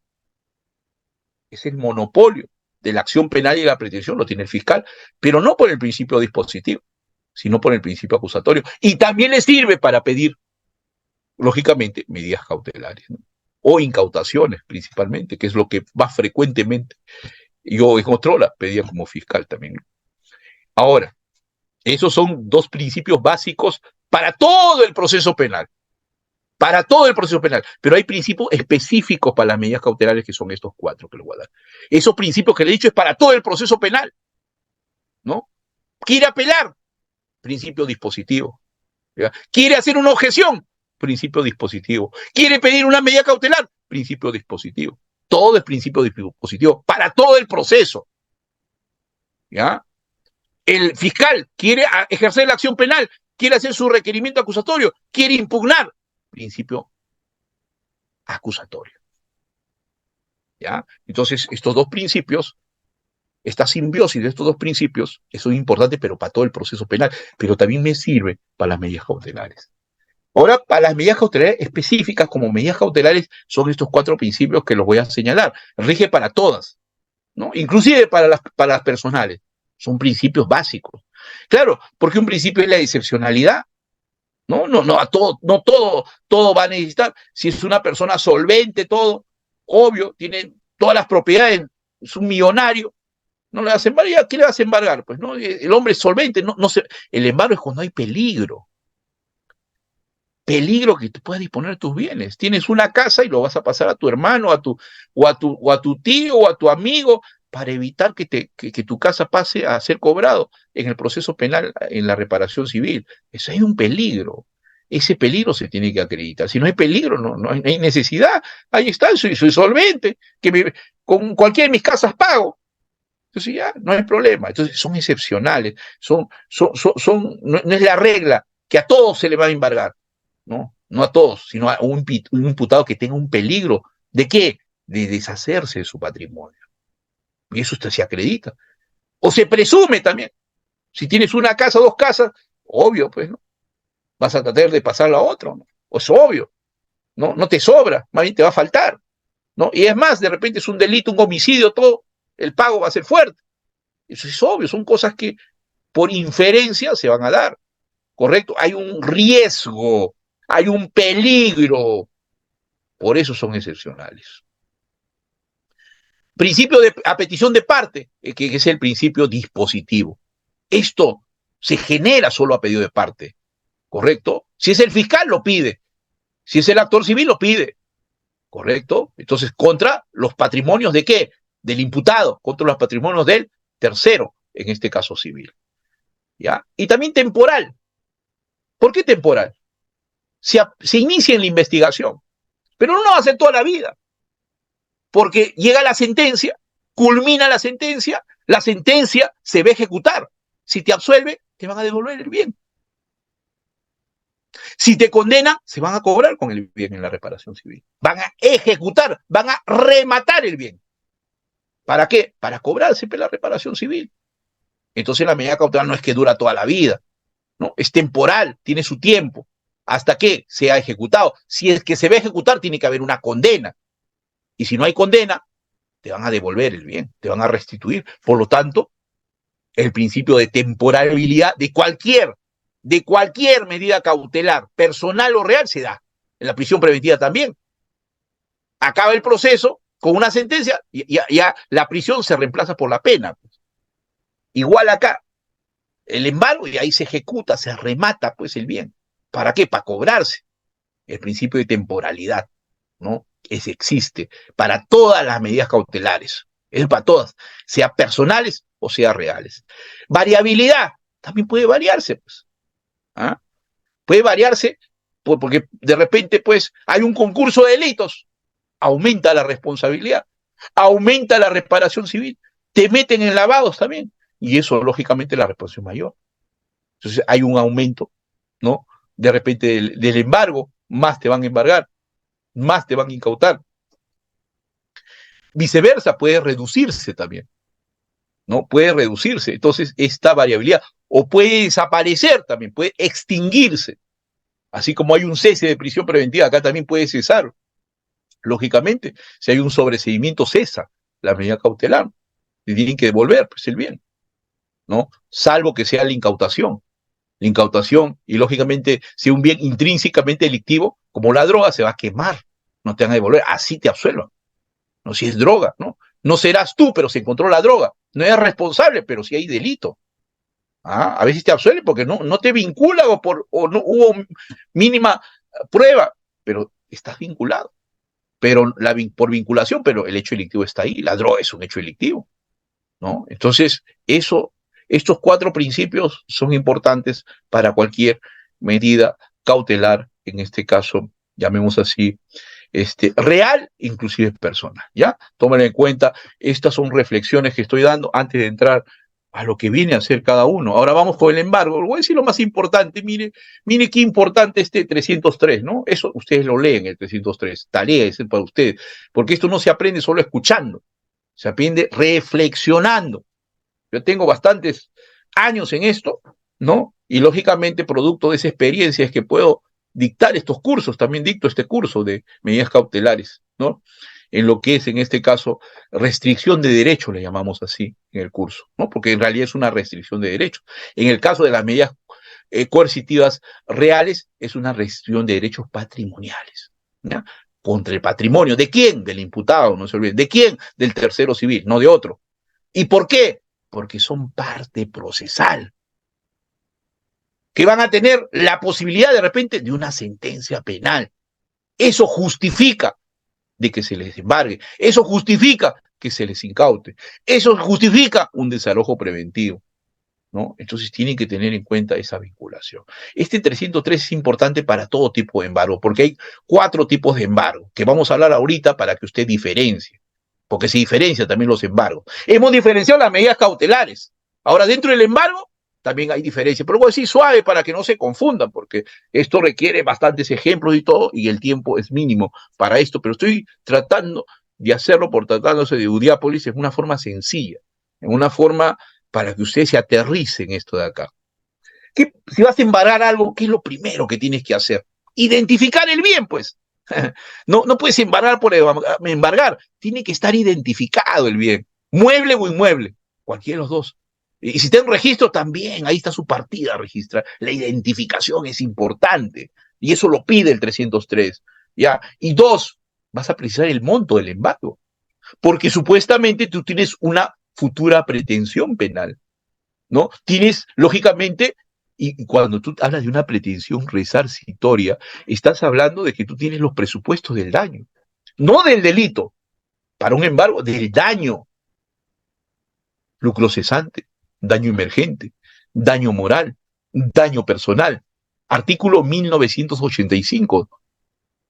Es el monopolio de la acción penal y la pretensión, lo tiene el fiscal, pero no por el principio dispositivo, sino por el principio acusatorio. Y también le sirve para pedir, lógicamente, medidas cautelares, ¿no? O incautaciones principalmente, que es lo que más frecuentemente yo en Otrola pedía como fiscal también. Ahora, esos son dos principios básicos para todo el proceso penal. Para todo el proceso penal. Pero hay principios específicos para las medidas cautelares que son estos cuatro que le voy a dar. Esos principios que le he dicho es para todo el proceso penal. ¿No? Quiere apelar, principio dispositivo. ¿Ya? Quiere hacer una objeción, principio dispositivo. Quiere pedir una medida cautelar, principio dispositivo. Todo es principio dispositivo para todo el proceso. ¿Ya? El fiscal quiere ejercer la acción penal, quiere hacer su requerimiento acusatorio, quiere impugnar, principio acusatorio. ¿Ya? Entonces, estos dos principios, esta simbiosis de estos dos principios, eso es importante, pero para todo el proceso penal, pero también me sirve para las medidas cautelares. Ahora, para las medidas cautelares específicas, como medidas cautelares, son estos cuatro principios que los voy a señalar. Rige para todas, ¿no? Inclusive para las personales. Son principios básicos. Claro, porque un principio es la excepcionalidad. No, todo va a necesitar. Si es una persona solvente, todo, obvio, tiene todas las propiedades, es un millonario, no le vas a embargar. ¿Qué le vas a embargar? Pues no, el hombre es solvente, el embargo es cuando hay peligro. Peligro que te puedas disponer tus bienes. Tienes una casa y lo vas a pasar a tu hermano, o a tu tío, o a tu amigo, para evitar que tu casa pase a ser cobrado en el proceso penal, en la reparación civil. Eso hay un peligro. Ese peligro se tiene que acreditar. Si no hay peligro, no hay necesidad. Ahí está, soy solvente, con cualquiera de mis casas pago. Entonces ya, no hay problema. Entonces son excepcionales, no es la regla que a todos se le va a embargar. No a todos, sino a un imputado que tenga un peligro. ¿De qué? De deshacerse de su patrimonio. Y eso usted se acredita. O se presume también. Si tienes una casa, dos casas, obvio, pues, ¿no? Vas a tratar de pasarla a otro, ¿no? O es obvio, ¿no? No te sobra, más bien te va a faltar, ¿no? Y es más, de repente es un delito, un homicidio, todo, el pago va a ser fuerte. Eso es obvio, son cosas que por inferencia se van a dar, ¿correcto? Hay un riesgo, hay un peligro, por eso son excepcionales. Principio a petición de parte, que es el principio dispositivo. Esto se genera solo a pedido de parte, ¿correcto? Si es el fiscal, lo pide. Si es el actor civil, lo pide, ¿correcto? Entonces, contra los patrimonios de qué? Del imputado, contra los patrimonios del tercero, en este caso civil. ¿Ya? Y también temporal. ¿Por qué temporal? se inicie en la investigación. Pero no va a ser toda la vida, porque llega la sentencia, culmina la sentencia se va a ejecutar. Si te absuelve, te van a devolver el bien. Si te condenan, se van a cobrar con el bien en la reparación civil. Van a ejecutar, van a rematar el bien. ¿Para qué? Para cobrarse la reparación civil. Entonces la medida cautelar no es que dura toda la vida, ¿no? Es temporal, tiene su tiempo, hasta que sea ejecutado. Si es que se va a ejecutar, tiene que haber una condena. Y si no hay condena, te van a devolver el bien, te van a restituir. Por lo tanto, el principio de temporalidad de cualquier medida cautelar, personal o real, se da. En la prisión preventiva también. Acaba el proceso con una sentencia y ya la prisión se reemplaza por la pena. Igual acá, el embargo y ahí se ejecuta, se remata pues el bien. ¿Para qué? Para cobrarse. El principio de temporalidad, ¿no? Ese existe para todas las medidas cautelares. Es para todas, sea personales o sea reales. Variabilidad, también puede variarse, pues. ¿Ah? Puede variarse porque de repente, pues, hay un concurso de delitos, aumenta la responsabilidad, aumenta la reparación civil, te meten en lavados también, y eso, lógicamente, la responsabilidad es mayor. Entonces, hay un aumento, ¿no? De repente del embargo, más te van a embargar, más te van a incautar. Viceversa, puede reducirse también, ¿no? Puede reducirse. Entonces, esta variabilidad, o puede desaparecer también, puede extinguirse. Así como hay un cese de prisión preventiva, acá también puede cesar. Lógicamente, si hay un sobreseimiento, cesa la medida cautelar. Y tienen que devolver, pues, el bien, ¿no? Salvo que sea la incautación. La incautación, y lógicamente, si un bien intrínsecamente delictivo, como la droga, se va a quemar. No te van a devolver, así te absuelvan. No, si es droga, ¿no? No serás tú, pero se encontró la droga. No eres responsable, pero si hay delito. ¿Ah? A veces te absuelven porque no te vincula o no hubo mínima prueba, pero estás vinculado. Pero por vinculación, pero el hecho delictivo está ahí. La droga es un hecho delictivo, ¿no? Entonces, estos 4 principios son importantes para cualquier medida cautelar, en este caso, llamemos así, real, inclusive personal, ¿ya? Tómenlo en cuenta, estas son reflexiones que estoy dando antes de entrar a lo que viene a hacer cada uno. Ahora vamos con el embargo. Voy a decir lo más importante, mire qué importante 303, ¿no? Eso ustedes lo leen, el 303, tarea es para ustedes, porque esto no se aprende solo escuchando, se aprende reflexionando. Yo tengo bastantes años en esto, ¿no? Y lógicamente, producto de esa experiencia es que puedo dictar estos cursos, también dicto este curso de medidas cautelares, ¿no? En lo que es, en este caso, restricción de derechos, le llamamos así en el curso, ¿no? Porque en realidad es una restricción de derechos. En el caso de las medidas coercitivas reales, es una restricción de derechos patrimoniales, ¿ya? Contra el patrimonio. ¿De quién? Del imputado, no se olviden. ¿De quién? Del tercero civil, no de otro. ¿Y por qué? Porque son parte procesal, que van a tener la posibilidad de repente de una sentencia penal. Eso justifica de que se les embargue, eso justifica que se les incaute, eso justifica un desalojo preventivo, ¿no? Entonces tienen que tener en cuenta esa vinculación. Este 303 es importante para todo tipo de embargo, porque hay 4 tipos de embargo, que vamos a hablar ahorita para que usted diferencie, porque se diferencian también los embargos. Hemos diferenciado las medidas cautelares. Ahora, dentro del embargo, también hay diferencias, pero voy a decir suave para que no se confundan, porque esto requiere bastantes ejemplos y todo, y el tiempo es mínimo para esto, pero estoy tratando de hacerlo por tratándose de Udiápolis en una forma sencilla, en una forma para que usted se aterrice en esto de acá. Si vas a embargar algo, ¿qué es lo primero que tienes que hacer? Identificar el bien, pues. No puedes embargar por embargar, tiene que estar identificado el bien, mueble o inmueble, cualquiera de los dos. Y si está en registro también, ahí está su partida a registrar. La identificación es importante y eso lo pide el 303. ¿Ya? Y 2, vas a precisar el monto del embargo, porque supuestamente tú tienes una futura pretensión penal, ¿no? Tienes, lógicamente, y cuando tú hablas de una pretensión resarcitoria, estás hablando de que tú tienes los presupuestos del daño, no del delito, para un embargo, del daño, lucro cesante, daño emergente, daño moral, daño personal, artículo 1985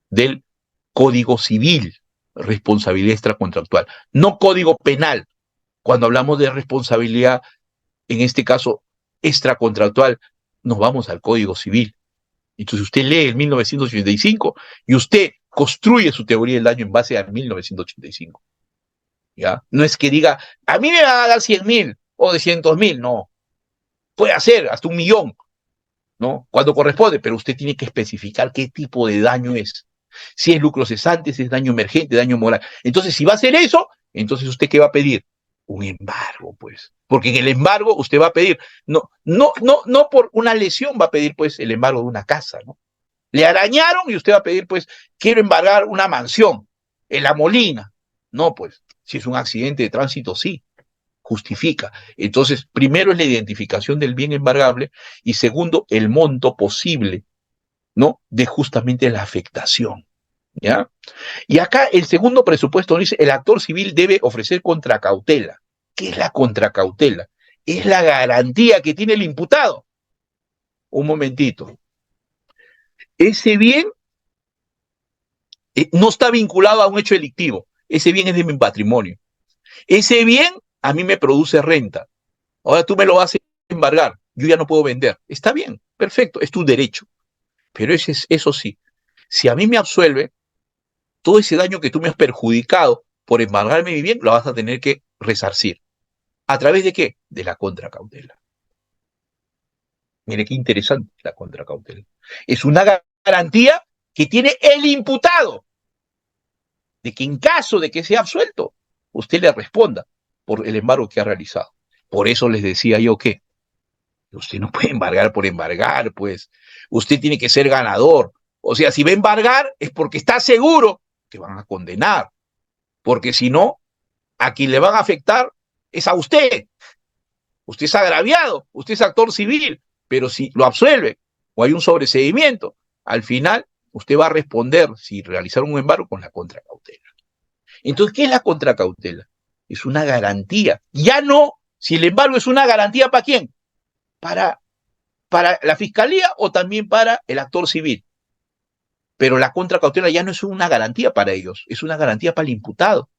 del Código Civil, responsabilidad extracontractual, no Código Penal. Cuando hablamos de responsabilidad, en este caso extracontractual, nos vamos al Código Civil. Entonces usted lee el 1985 y usted construye su teoría del daño en base a 1985. ¿Ya? No es que diga, a mí me va a dar 100.000 o 200.000, no. Puede hacer hasta 1.000.000, ¿no? Cuando corresponde, pero usted tiene que especificar qué tipo de daño es. Si es lucro cesante, si es daño emergente, daño moral. Entonces, si va a hacer eso, entonces usted ¿qué va a pedir? Un embargo, pues. Porque en el embargo usted va a pedir, no por una lesión va a pedir, pues, el embargo de una casa, ¿no? Le arañaron y usted va a pedir, pues, quiero embargar una mansión en La Molina. No, pues, si es un accidente de tránsito, sí, justifica. Entonces, primero es la identificación del bien embargable y segundo, el monto posible, ¿no? De justamente la afectación, ¿ya? Y acá el segundo presupuesto dice, el actor civil debe ofrecer contracautela. ¿Qué es la contracautela? Es la garantía que tiene el imputado. Un momentito. Ese bien no está vinculado a un hecho delictivo. Ese bien es de mi patrimonio. Ese bien a mí me produce renta. Ahora tú me lo vas a embargar. Yo ya no puedo vender. Está bien, perfecto, es tu derecho. Pero eso sí, si a mí me absuelve, todo ese daño que tú me has perjudicado por embargarme mi bien, lo vas a tener que resarcir. ¿A través de qué? De la contracautela. Mire qué interesante la contracautela. Es una garantía que tiene el imputado de que en caso de que sea absuelto, usted le responda por el embargo que ha realizado. Por eso les decía yo que usted no puede embargar por embargar, pues. Usted tiene que ser ganador. O sea, si va a embargar es porque está seguro que van a condenar. Porque si no, a quien le van a afectar es a usted. Usted es agraviado, usted es actor civil, pero si lo absuelve o hay un sobreseimiento, al final usted va a responder, si realizaron un embargo, con la contracautela. Entonces, ¿qué es la contracautela? Es una garantía. Ya no, si el embargo es una garantía, ¿para quién? Para la fiscalía o también para el actor civil. Pero la contracautela ya no es una garantía para ellos, es una garantía para el imputado.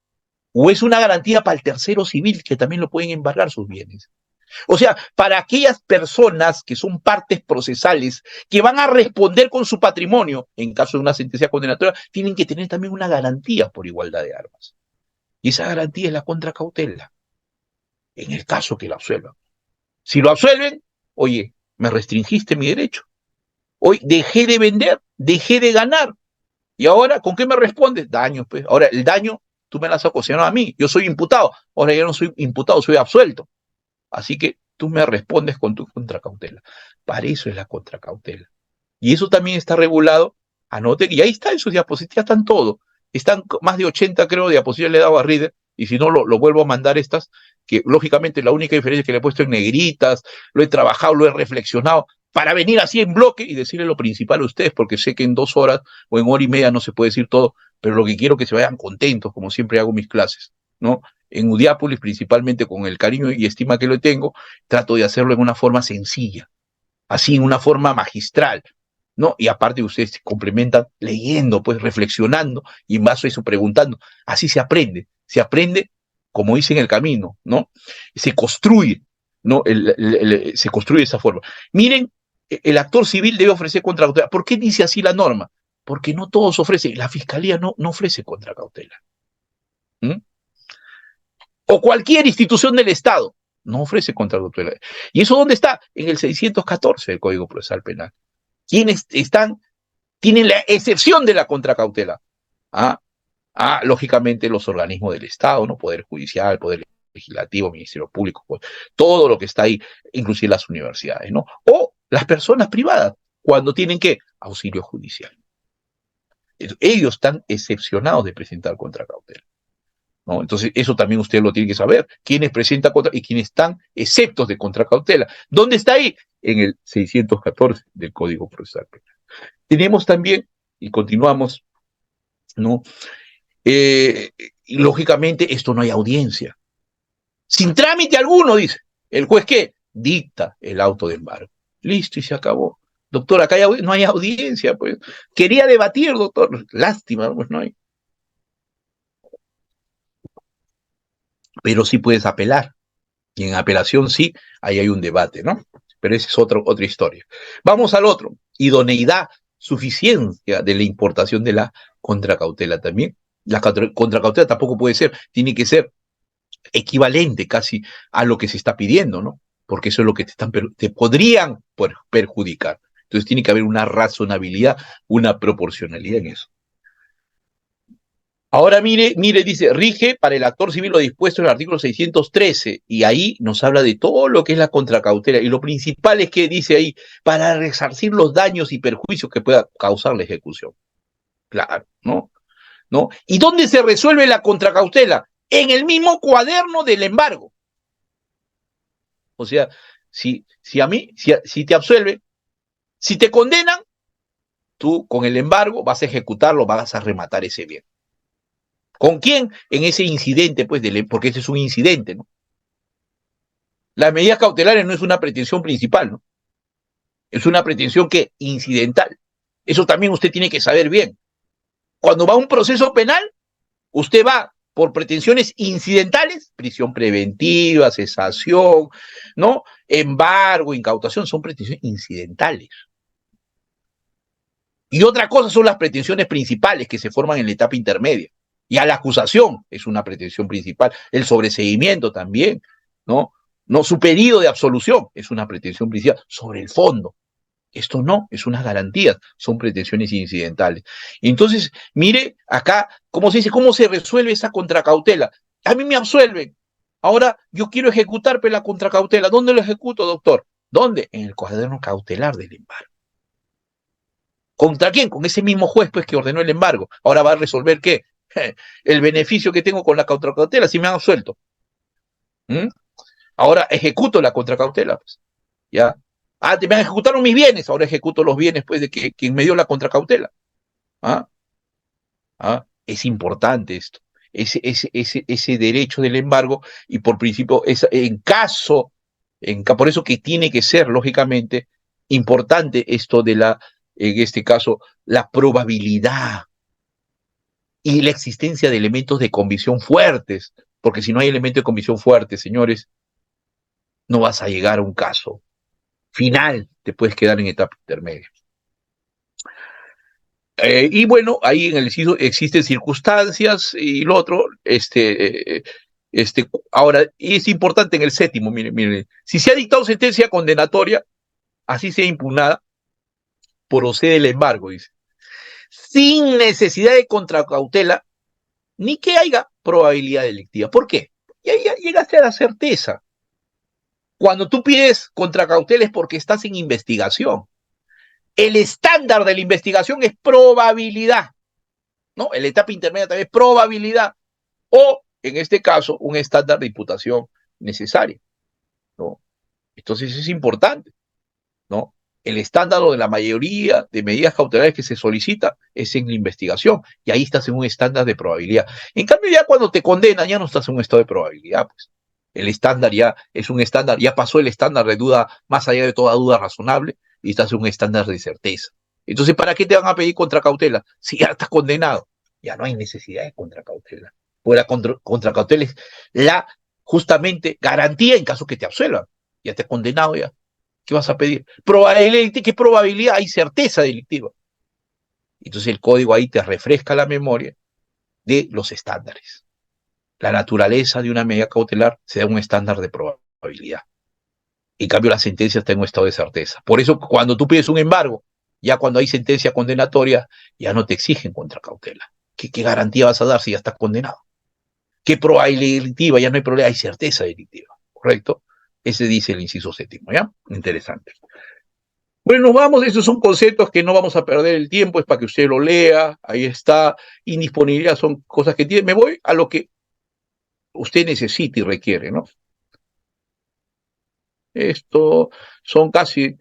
O es una garantía para el tercero civil, que también lo pueden embargar sus bienes. O sea, para aquellas personas que son partes procesales, que van a responder con su patrimonio en caso de una sentencia condenatoria, tienen que tener también una garantía por igualdad de armas. Y esa garantía es la contracautela, en el caso que lo absuelvan. Si lo absuelven, oye, me restringiste mi derecho. Hoy dejé de vender, dejé de ganar. Y ahora, ¿con qué me respondes? Daño, pues. Ahora, el daño, tú me lo has ocasionado a mí. Yo soy imputado. Ahora ya no soy imputado, soy absuelto. Así que tú me respondes con tu contracautela. Para eso es la contracautela. Y eso también está regulado. Anote que ahí está en sus diapositivas, están todo. Están más de 80, creo, diapositivas le he dado a Reader. Y si no, lo vuelvo a mandar estas, que lógicamente la única diferencia es que le he puesto en negritas, lo he trabajado, lo he reflexionado, para venir así en bloque y decirle lo principal a ustedes, porque sé que en 2 horas o en hora y media no se puede decir todo, pero lo que quiero es que se vayan contentos, como siempre hago mis clases, ¿no? En Udiápolis, principalmente con el cariño y estima que lo tengo, trato de hacerlo en una forma sencilla, así en una forma magistral, ¿no? Y aparte ustedes se complementan leyendo, pues reflexionando y en base a eso preguntando. Así se aprende como dice en el camino, ¿no? Se construye, ¿no? Se construye de esa forma. Miren, el actor civil debe ofrecer contracautela. ¿Por qué dice así la norma? Porque no todos ofrecen, la fiscalía no ofrece contracautela. ¿Mm? O cualquier institución del Estado no ofrece contracautela. ¿Y eso dónde está? En el 614 del Código Procesal Penal. ¿Quiénes tienen la excepción de la contracautela? ¿Ah? Lógicamente los organismos del Estado, ¿no? Poder judicial, poder legislativo, ministerio público, pues, todo lo que está ahí, inclusive las universidades, ¿no? O las personas privadas, cuando tienen que auxilio judicial. Ellos están excepcionados de presentar contracautela, ¿no? Entonces, eso también usted lo tiene que saber. ¿Quiénes presentan contra y quiénes están exceptos de contracautela? ¿Dónde está ahí? En el 614 del Código Procesal Penal. Tenemos también, y continuamos, ¿no? Y lógicamente, esto no hay audiencia. Sin trámite alguno, dice. ¿El juez qué? Dicta el auto de embargo. Listo, y se acabó. Doctor, acá no hay audiencia, pues. Quería debatir, doctor. Lástima, pues no hay. Pero sí puedes apelar. Y en apelación sí, ahí hay un debate, ¿no? Pero esa es otra historia. Vamos al otro. Idoneidad, suficiencia de la importación de la contracautela también. La contracautela tampoco puede ser, tiene que ser equivalente casi a lo que se está pidiendo, ¿no? Porque eso es lo que te podrían perjudicar. Entonces tiene que haber una razonabilidad, una proporcionalidad en eso. Ahora mire, dice, rige para el actor civil lo dispuesto en el artículo 613, y ahí nos habla de todo lo que es la contracautela, y lo principal es que dice ahí, para resarcir los daños y perjuicios que pueda causar la ejecución. Claro, ¿no? ¿No? ¿Y dónde se resuelve la contracautela? En el mismo cuaderno del embargo. O sea, si te absuelve, si te condenan, tú con el embargo vas a ejecutarlo, vas a rematar ese bien. ¿Con quién? En ese incidente, pues, porque ese es un incidente, ¿no? Las medidas cautelares no es una pretensión principal, ¿no? Es una pretensión que incidental. Eso también usted tiene que saber bien. Cuando va a un proceso penal, usted va por pretensiones incidentales, prisión preventiva, cesación, ¿no? Embargo, incautación, son pretensiones incidentales. Y otra cosa son las pretensiones principales que se forman en la etapa intermedia. Ya la acusación es una pretensión principal, el sobreseimiento también, ¿no? No, su pedido de absolución es una pretensión principal sobre el fondo. Esto no, es unas garantías, son pretensiones incidentales. Entonces, mire acá, ¿cómo se dice? ¿Cómo se resuelve esa contracautela? A mí me absuelven. Ahora yo quiero ejecutar la contracautela. ¿Dónde lo ejecuto, doctor? ¿Dónde? En el cuaderno cautelar del embargo. ¿Contra quién? Con ese mismo juez, pues, que ordenó el embargo. Ahora va a resolver qué. El beneficio que tengo con la contracautela, si me han absuelto. ¿Mm? Ahora ejecuto la contracautela, pues. ¿Ya? Ah, me ejecutaron mis bienes, ahora ejecuto los bienes, pues, de quien me dio la contracautela. ¿Ah? ¿Ah? Es importante esto. Ese derecho del embargo, y por principio, por eso que tiene que ser, lógicamente, importante esto en este caso, la probabilidad y la existencia de elementos de convicción fuertes, porque si no hay elementos de convicción fuertes, señores, no vas a llegar a un caso final, te puedes quedar en etapa intermedia. Y bueno, ahí en el inciso existen circunstancias y lo otro, ahora, y es importante en el séptimo, mire, si se ha dictado sentencia condenatoria, así sea impugnada, procede el embargo, dice, sin necesidad de contracautela, ni que haya probabilidad delictiva. ¿Por qué? Ya llegaste a la certeza. Cuando tú pides contracautela es porque estás en investigación. El estándar de la investigación es probabilidad, ¿no? En la etapa intermedia también es probabilidad, o en este caso, un estándar de imputación necesario, ¿no? Entonces es importante, ¿no? El estándar de la mayoría de medidas cautelares que se solicita es en la investigación, y ahí estás en un estándar de probabilidad. En cambio, ya cuando te condenan, ya no estás en un estado de probabilidad, pues. El estándar ya es un estándar, ya pasó el estándar de duda, más allá de toda duda razonable, y estás en un estándar de certeza. Entonces, ¿para qué te van a pedir contracautela? Si ya estás condenado, ya no hay necesidad de contracautela. Porque la contracautela es la, justamente, garantía en caso que te absuelvan. Ya te has condenado ya. ¿Qué vas a pedir? ¿Qué probabilidad? Hay certeza delictiva. Entonces el código ahí te refresca la memoria de los estándares. La naturaleza de una medida cautelar se da un estándar de probabilidad. En cambio, la sentencia está en un estado de certeza. Por eso, cuando tú pides un embargo, ya cuando hay sentencia condenatoria, ya no te exigen contracautela. ¿Qué garantía vas a dar si ya estás condenado? ¿Qué probabilidad delictiva? Ya no hay probabilidad, hay certeza delictiva. ¿Correcto? Ese dice el inciso séptimo, ¿ya? Interesante. Bueno, nos vamos, esos son conceptos que no vamos a perder el tiempo, es para que usted lo lea, ahí está, indisponibilidad son cosas que tiene, me voy a lo que usted necesita y requiere, ¿no? Esto son casi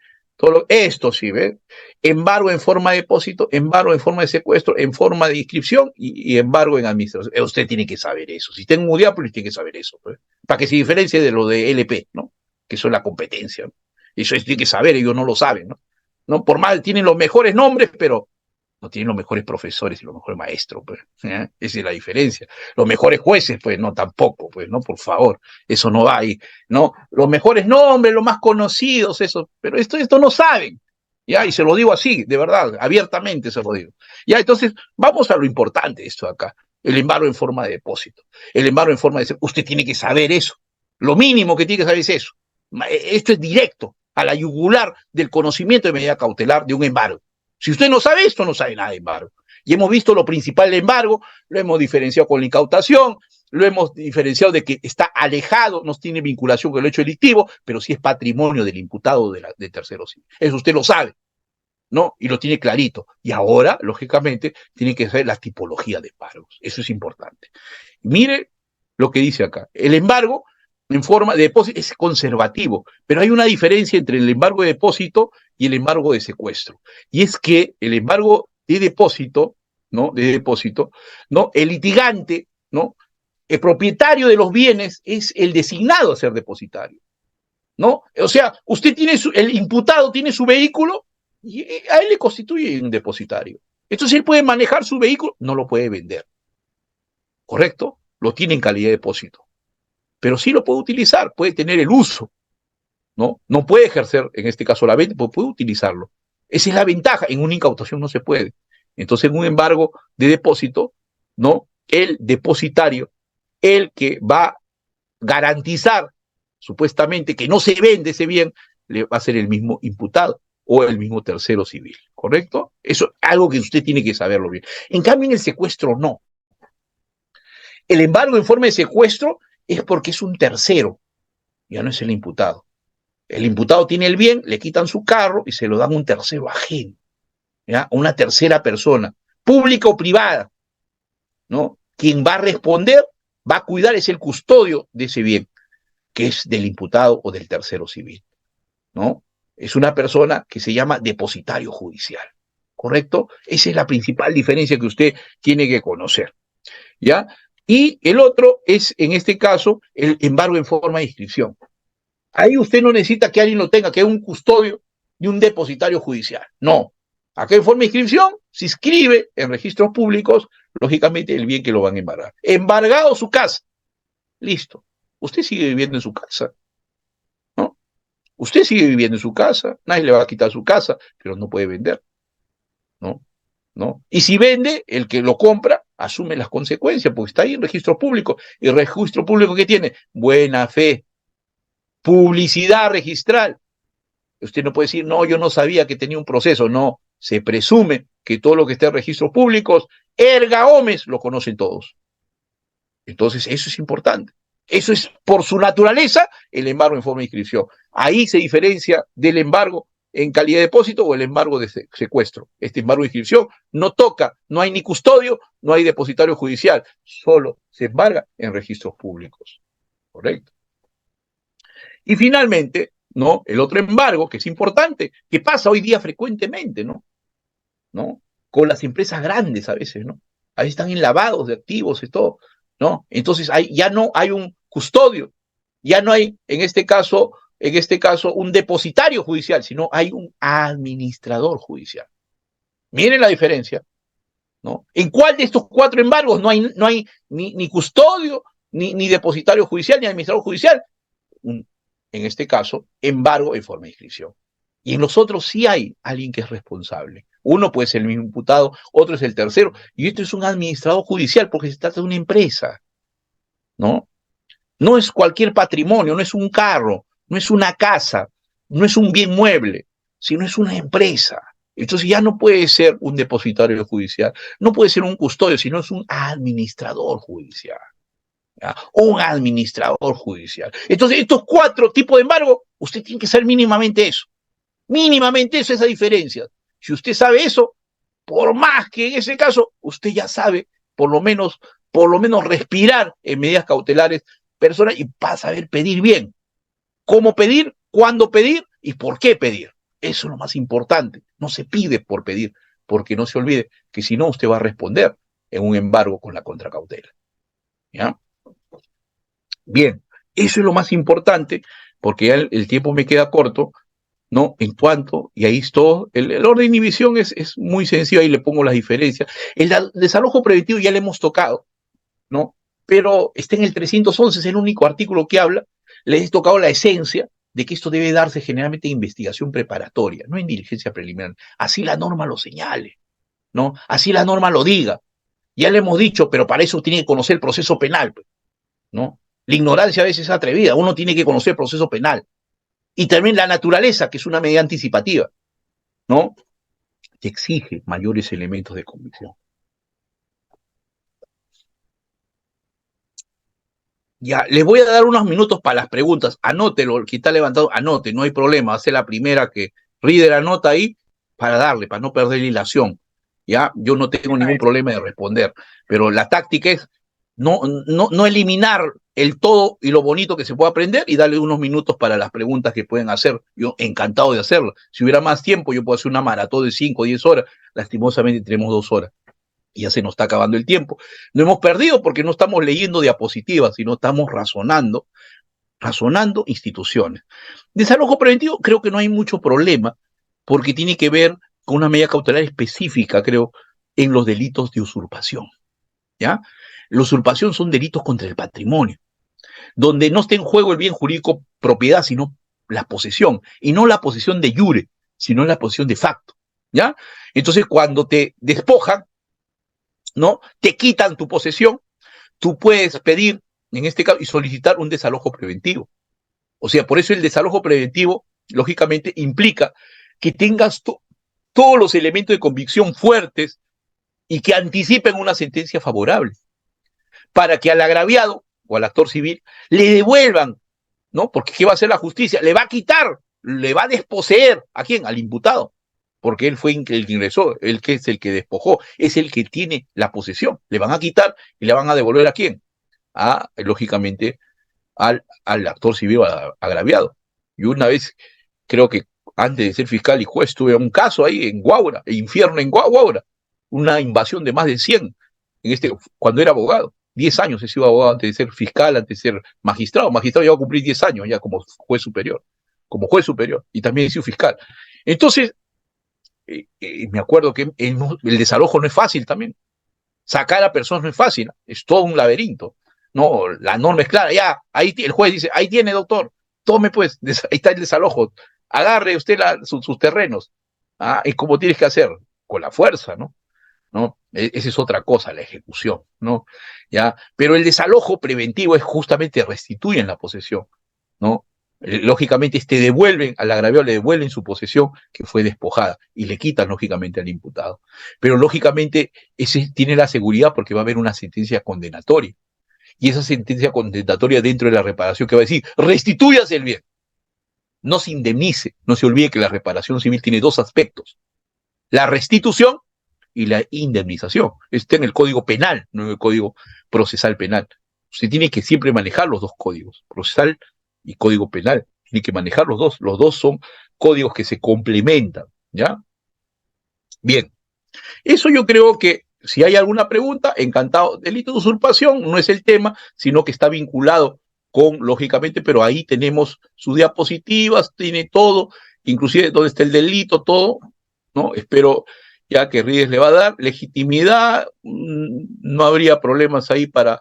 esto sí, ¿ve? Embargo en forma de depósito, embargo en forma de secuestro, en forma de inscripción y embargo en administración. Usted tiene que saber eso. Si tiene un Udiápolis, tiene que saber eso, ¿ve? Para que se diferencie de lo de LP, ¿no? Que eso es la competencia, ¿no? Eso tiene que saber, ellos no lo saben, ¿no? ¿no? Por mal, tienen los mejores nombres, pero no tienen los mejores profesores y los mejores maestros, pues, ¿eh? Esa es la diferencia. Los mejores jueces, pues, no, tampoco, pues, no, por favor, eso no va ahí, ¿no? Los mejores nombres, los más conocidos, eso, pero esto no saben, ¿ya? Y se lo digo así, de verdad, abiertamente se lo digo. Ya, entonces, vamos a lo importante de esto de acá, el embargo en forma de depósito, el embargo en forma de... Usted tiene que saber eso, lo mínimo que tiene que saber es eso. Esto es directo, a la yugular del conocimiento de medida cautelar de un embargo. Si usted no sabe esto, no sabe nada de embargo. Y hemos visto lo principal del embargo, lo hemos diferenciado con la incautación, lo hemos diferenciado de que está alejado, no tiene vinculación con el hecho delictivo, pero sí es patrimonio del imputado de terceros. Eso usted lo sabe, ¿no? Y lo tiene clarito. Y ahora, lógicamente, tiene que saber la tipología de embargos. Eso es importante. Mire lo que dice acá. El embargo en forma de depósito es conservativo, pero hay una diferencia entre el embargo de depósito y el embargo de secuestro. Y es que el embargo de depósito, ¿no? De depósito, ¿no? El litigante, ¿no? El propietario de los bienes es el designado a ser depositario, ¿no? O sea, usted tiene el imputado tiene su vehículo y a él le constituye un depositario. Entonces él puede manejar su vehículo, no lo puede vender, ¿correcto? Lo tiene en calidad de depósito, pero sí lo puede utilizar, puede tener el uso, ¿no? No puede ejercer, en este caso, la venta, pero puede utilizarlo. Esa es la ventaja, en una incautación no se puede. Entonces, en un embargo de depósito, ¿no? El depositario, el que va a garantizar, supuestamente, que no se vende ese bien, le va a ser el mismo imputado o el mismo tercero civil, ¿correcto? Eso es algo que usted tiene que saberlo bien. En cambio, en el secuestro, no. El embargo en forma de secuestro es porque es un tercero, ya no es el imputado. El imputado tiene el bien, le quitan su carro y se lo dan a un tercero ajeno, ¿ya? Una tercera persona, pública o privada, ¿no? Quien va a responder, va a cuidar, es el custodio de ese bien, que es del imputado o del tercero civil, ¿no? Es una persona que se llama depositario judicial, ¿correcto? Esa es la principal diferencia que usted tiene que conocer, ¿ya? Y el otro es, en este caso, el embargo en forma de inscripción. Ahí usted no necesita que alguien lo tenga, que es un custodio y un depositario judicial. No. Acá en forma de inscripción se inscribe en registros públicos, lógicamente, el bien que lo van a embargar. Embargado su casa. Listo. Usted sigue viviendo en su casa, ¿no? Usted sigue viviendo en su casa, nadie le va a quitar su casa, pero no puede vender, ¿no? ¿No? Y si vende, el que lo compra asume las consecuencias, porque está ahí en registro público. ¿Y el registro público qué tiene? Buena fe, publicidad registral. Usted no puede decir, no, yo no sabía que tenía un proceso. No, se presume que todo lo que está en registros públicos, erga omnes, lo conocen todos. Entonces, eso es importante. Eso es, por su naturaleza, el embargo en forma de inscripción. Ahí se diferencia del embargo en calidad de depósito o el embargo de secuestro. Este embargo de inscripción no toca, no hay ni custodio, no hay depositario judicial, solo se embarga en registros públicos. ¿Correcto? Y finalmente, ¿no? El otro embargo, que es importante, que pasa hoy día frecuentemente, ¿no? ¿No? Con las empresas grandes a veces, ¿no? Ahí están en lavados de activos y todo, ¿no? Entonces ya no hay un custodio, ya no hay, en este caso, un depositario judicial, sino hay un administrador judicial. Miren la diferencia, ¿no? ¿En cuál de estos cuatro embargos no hay ni custodio, ni depositario judicial, ni administrador judicial? En este caso, embargo en forma de inscripción. Y en los otros sí hay alguien que es responsable. Uno puede ser el mismo imputado, otro es el tercero, y esto es un administrador judicial porque se trata de una empresa, ¿no? No es cualquier patrimonio, no es un carro, no es una casa, no es un bien mueble, sino es una empresa. Entonces ya no puede ser un depositario judicial, no puede ser un custodio, sino es un administrador judicial. ¿Ya? Un administrador judicial. Entonces, estos cuatro tipos de embargo, usted tiene que saber mínimamente eso, esa diferencia. Si usted sabe eso, por más que en ese caso, usted ya sabe, por lo menos respirar en medidas cautelares personas y va a saber pedir bien. ¿Cómo pedir? ¿Cuándo pedir? ¿Y por qué pedir? Eso es lo más importante. No se pide por pedir, porque no se olvide que si no, usted va a responder en un embargo con la contracautela. ¿Ya? Bien, eso es lo más importante, porque ya el tiempo me queda corto, ¿no? En cuanto, y ahí está, el orden de inhibición es muy sencillo, ahí le pongo las diferencias. El desalojo preventivo ya le hemos tocado, ¿no? Pero está en el 311, es el único artículo que habla, le he tocado la esencia de que esto debe darse generalmente en investigación preparatoria, no en diligencia preliminar. Así la norma lo señale, ¿no? Así la norma lo diga. Ya le hemos dicho, pero para eso tiene que conocer el proceso penal, ¿no? La ignorancia a veces es atrevida, uno tiene que conocer el proceso penal. Y también la naturaleza, que es una medida anticipativa, ¿no? Que exige mayores elementos de convicción. Ya, les voy a dar unos minutos para las preguntas. Anótelo, el que está levantado, anote, no hay problema. Hace la primera que Reader anota ahí para darle, para no perder la hilación. Ya, yo no tengo ningún problema de responder, pero la táctica es no eliminar el todo y lo bonito que se puede aprender y darle unos minutos para las preguntas que pueden hacer. Yo encantado de hacerlo. Si hubiera más tiempo, yo puedo hacer una maratón de 5 o 10 horas. Lastimosamente tenemos 2 horas. Y ya se nos está acabando el tiempo. No hemos perdido porque no estamos leyendo diapositivas, sino estamos razonando instituciones. Desalojo preventivo, creo que no hay mucho problema, porque tiene que ver con una medida cautelar específica, creo, en los delitos de usurpación. ¿Ya? La usurpación son delitos contra el patrimonio, donde no está en juego el bien jurídico propiedad, sino la posesión, y no la posesión de jure, sino la posesión de facto. ¿Ya? Entonces, cuando te despojan, ¿no? Te quitan tu posesión, tú puedes pedir, en este caso, y solicitar un desalojo preventivo. O sea, por eso el desalojo preventivo, lógicamente, implica que tengas todos los elementos de convicción fuertes y que anticipen una sentencia favorable, para que al agraviado o al actor civil le devuelvan, ¿no? Porque ¿qué va a hacer la justicia? Le va a quitar, le va a desposeer, ¿a quién? Al imputado, porque él fue el que ingresó, él que es el que despojó, es el que tiene la posesión. Le van a quitar y le van a devolver ¿a quién? Lógicamente, al actor civil agraviado. Y una vez, creo que antes de ser fiscal y juez, tuve un caso ahí en Guaura, infierno en Guaura, una invasión de más de 100, cuando era abogado. 10 años he sido abogado antes de ser fiscal, antes de ser magistrado. Magistrado ya va a cumplir 10 años ya como juez superior. Como juez superior. Y también he sido fiscal. Entonces, me acuerdo que el desalojo no es fácil también. Sacar a personas no es fácil, es todo un laberinto. No, la norma es clara, ya, ahí el juez dice, ahí tiene, doctor, tome pues, ahí está el desalojo, agarre usted sus terrenos. ¿Y cómo tienes que hacer? Con la fuerza, ¿no? ¿No? Esa es otra cosa, la ejecución, ¿no? ¿Ya? Pero el desalojo preventivo es justamente restituyen la posesión, ¿no? Lógicamente, devuelven al agraviado, le devuelven su posesión que fue despojada y le quitan, lógicamente, al imputado. Pero, lógicamente, ese tiene la seguridad porque va a haber una sentencia condenatoria. Y esa sentencia condenatoria dentro de la reparación que va a decir, restitúyase el bien. No se indemnice, no se olvide que la reparación civil tiene dos aspectos. La restitución y la indemnización. Está en el Código Penal, no en el Código Procesal Penal. Usted tiene que siempre manejar los dos códigos, procesal y Código Penal. Tiene que manejar los dos. Los dos son códigos que se complementan, ¿ya? Bien. Eso yo creo que si hay alguna pregunta, encantado. Delito de usurpación no es el tema, sino que está vinculado con, lógicamente, pero ahí tenemos sus diapositivas, tiene todo, inclusive dónde está el delito, todo, ¿no? Espero ya que Ríos le va a dar legitimidad, no habría problemas ahí para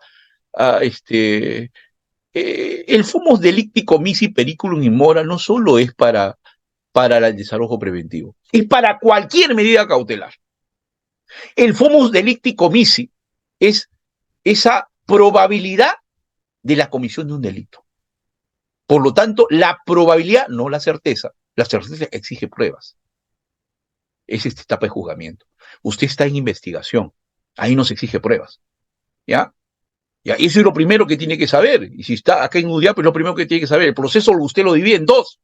el fumus delicti comissi periculum in mora no solo es para el desalojo preventivo, es para cualquier medida cautelar. El fumus delicti comissi es esa probabilidad de la comisión de un delito. Por lo tanto, la probabilidad, no la certeza. La certeza exige pruebas. Es esta etapa de juzgamiento. Usted está en investigación. Ahí no se exige pruebas. ¿Ya? ¿Ya? Eso es lo primero que tiene que saber. Y si está acá en UDIAP, es lo primero que tiene que saber. El proceso usted lo divide en dos.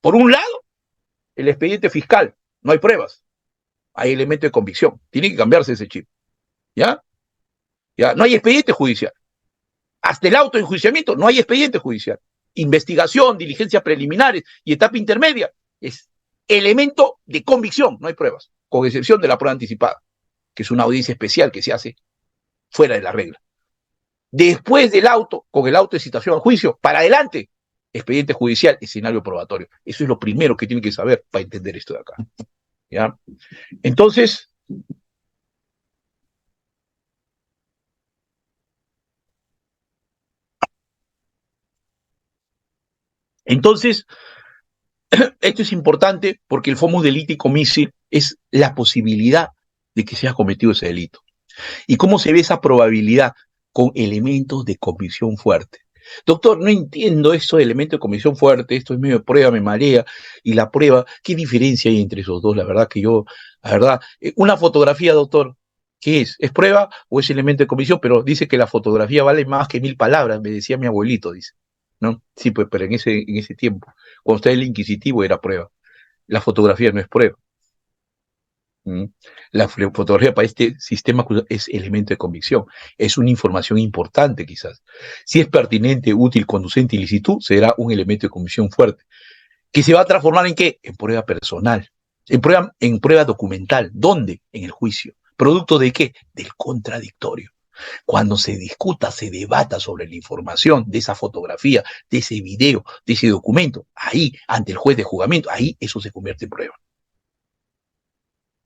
Por un lado, el expediente fiscal. No hay pruebas. Hay elemento de convicción. Tiene que cambiarse ese chip. ¿Ya? ¿Ya? No hay expediente judicial. Hasta el autoenjuiciamiento no hay expediente judicial. Investigación, diligencias preliminares y etapa intermedia es elemento de convicción, no hay pruebas, con excepción de la prueba anticipada, que es una audiencia especial que se hace fuera de la regla. Después del auto, con el auto de citación al juicio, para adelante, expediente judicial, escenario probatorio. Eso es lo primero que tienen que saber para entender esto de acá. ¿Ya? Entonces, entonces, esto es importante porque el FOMUS deliti comici es la posibilidad de que se haya cometido ese delito. ¿Y cómo se ve esa probabilidad? Con elementos de convicción fuerte. Doctor, no entiendo eso de elementos de convicción fuerte, esto es medio de prueba, me marea, y la prueba, ¿qué diferencia hay entre esos dos? La verdad que yo, la verdad, una fotografía, doctor, ¿qué es? ¿Es prueba o es elemento de convicción? Pero dice que la fotografía vale más que 1000 palabras, me decía mi abuelito, dice, ¿no? Sí, pues, pero en ese tiempo, cuando estaba el inquisitivo era prueba. La fotografía no es prueba. ¿Mm? La fotografía para este sistema es elemento de convicción, es una información importante quizás. Si es pertinente, útil, conducente y licitud, será un elemento de convicción fuerte, que se va a transformar ¿en qué? En prueba personal, en prueba documental. ¿Dónde? En el juicio. ¿Producto de qué? Del contradictorio. Cuando se discuta, se debata sobre la información de esa fotografía, de ese video, de ese documento, ahí, ante el juez de juzgamiento, ahí eso se convierte en prueba.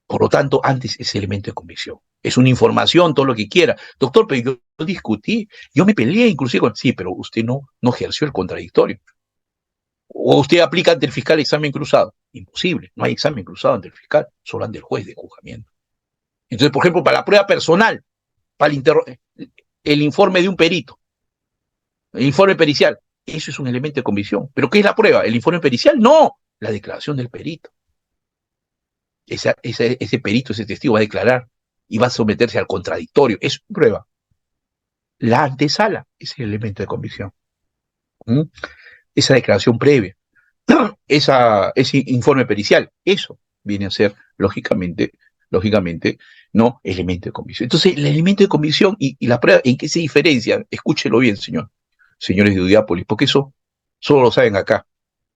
Por lo tanto, antes es elemento de convicción. Es una información, todo lo que quiera. Doctor, pero yo discutí, yo me peleé inclusive con... Sí, pero usted no ejerció el contradictorio. O usted aplica ante el fiscal examen cruzado. Imposible, no hay examen cruzado ante el fiscal, solo ante el juez de juzgamiento. Entonces, por ejemplo, para la prueba personal, para el informe de un perito, el informe pericial, eso es un elemento de convicción. ¿Pero qué es la prueba? ¿El informe pericial? No, la declaración del perito. Ese perito, ese testigo va a declarar y va a someterse al contradictorio. Es prueba. La antesala es el elemento de convicción. ¿Mm? Esa declaración previa, ese informe pericial, eso viene a ser, lógicamente, no elemento de convicción. Entonces, el elemento de convicción y la prueba, ¿en qué se diferencia? Escúchelo bien, señores de Udiápolis, porque eso solo lo saben acá,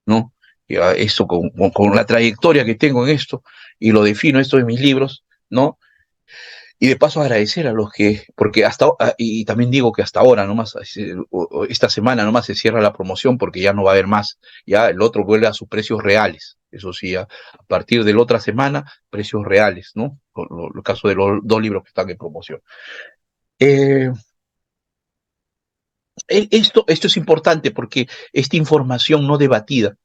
¿no? Eso con la trayectoria que tengo en esto, y lo defino esto en mis libros, ¿no? Y de paso agradecer a los que, porque y también digo que hasta ahora nomás, esta semana nomás se cierra la promoción porque ya no va a haber más, ya el otro vuelve a sus precios reales, eso sí, a partir de la otra semana, precios reales, ¿no? El caso de los 2 libros que están en promoción. Eh, esto es importante porque esta información no debatida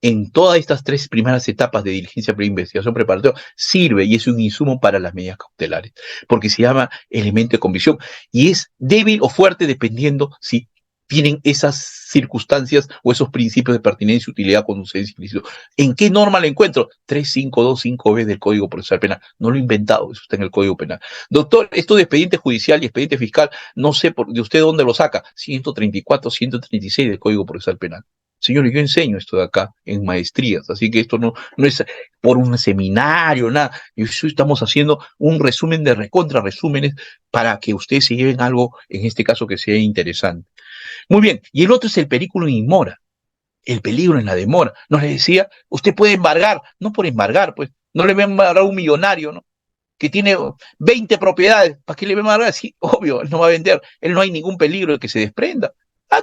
en todas estas 3 primeras etapas de diligencia pre-investigación preparatoria sirve y es un insumo para las medidas cautelares, porque se llama elemento de convicción y es débil o fuerte dependiendo si tienen esas circunstancias o esos principios de pertinencia, utilidad, conducencia ilícito. ¿En qué norma la encuentro? 3525B del Código Procesal Penal. No lo he inventado, eso está en el Código Penal. Doctor, esto de expediente judicial y expediente fiscal, no sé de usted dónde lo saca. 134, 136 del Código Procesal Penal. Señores, yo enseño esto de acá en maestrías, así que esto no es por un seminario, nada. Estamos haciendo un resumen de recontra resúmenes para que ustedes se lleven algo, en este caso, que sea interesante. Muy bien, y el otro es el perículo in mora, el peligro en la demora. Nos le decía, usted puede embargar, no por embargar, pues, no le va a embargar a un millonario, ¿no? Que tiene 20 propiedades, ¿para qué le va a embargar? Sí, obvio, él no va a vender, él no hay ningún peligro de que se desprenda.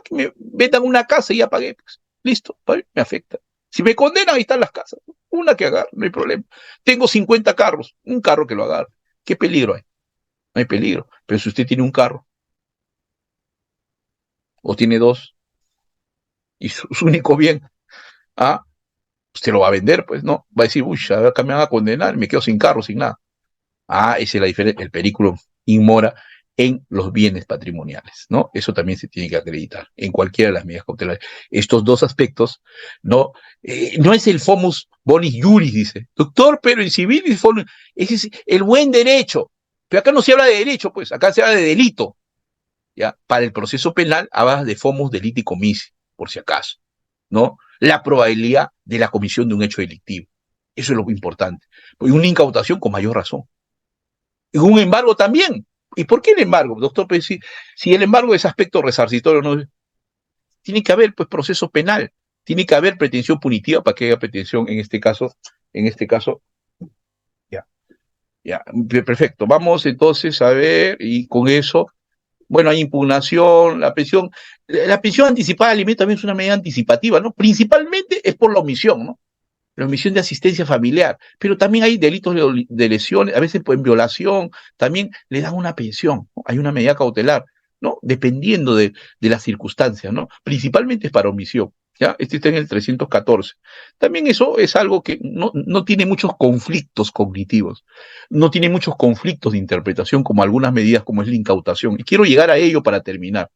Que me vendan una casa y ya pagué, pues. Listo, me afecta. Si me condenan, ahí están las casas. Una que agarre, no hay problema. Tengo 50 carros, un carro que lo agarre. ¿Qué peligro hay? No hay peligro. Pero si usted tiene un carro, o tiene 2, y su único bien, usted lo va a vender, pues, ¿no? Va a decir, uy, acá me van a condenar, me quedo sin carro, sin nada. Esa es la diferencia, el perículo inmora en los bienes patrimoniales, ¿no? Eso también se tiene que acreditar en cualquiera de las medidas cautelares. Estos 2 aspectos, ¿no? No es el fomus bonis juris, dice, doctor, pero en civil ese es el buen derecho. Pero acá no se habla de derecho, pues, acá se habla de delito. ¿Ya? Para el proceso penal habla de fomus deliti comisi, por si acaso, ¿no? La probabilidad de la comisión de un hecho delictivo. Eso es lo importante. Y una incautación con mayor razón. Y un embargo también. ¿Y por qué el embargo, doctor? Pues si el embargo es aspecto resarcitorio, no, tiene que haber pues proceso penal, tiene que haber pretensión punitiva para que haya pretensión en este caso, ya, ya, perfecto. Vamos entonces a ver, y con eso Bueno, hay impugnación, la prisión anticipada de alimentos también es una medida anticipativa, ¿no? Principalmente es por la omisión, ¿no? La omisión de asistencia familiar, pero también hay delitos de lesiones, a veces en violación, también le dan una pensión, ¿no? Hay una medida cautelar, ¿no? Dependiendo de las circunstancias, ¿no? Principalmente es para omisión, ¿ya? Este está en el 314. También eso es algo que no tiene muchos conflictos cognitivos, no tiene muchos conflictos de interpretación como algunas medidas como es la incautación. Y quiero llegar a ello para terminar,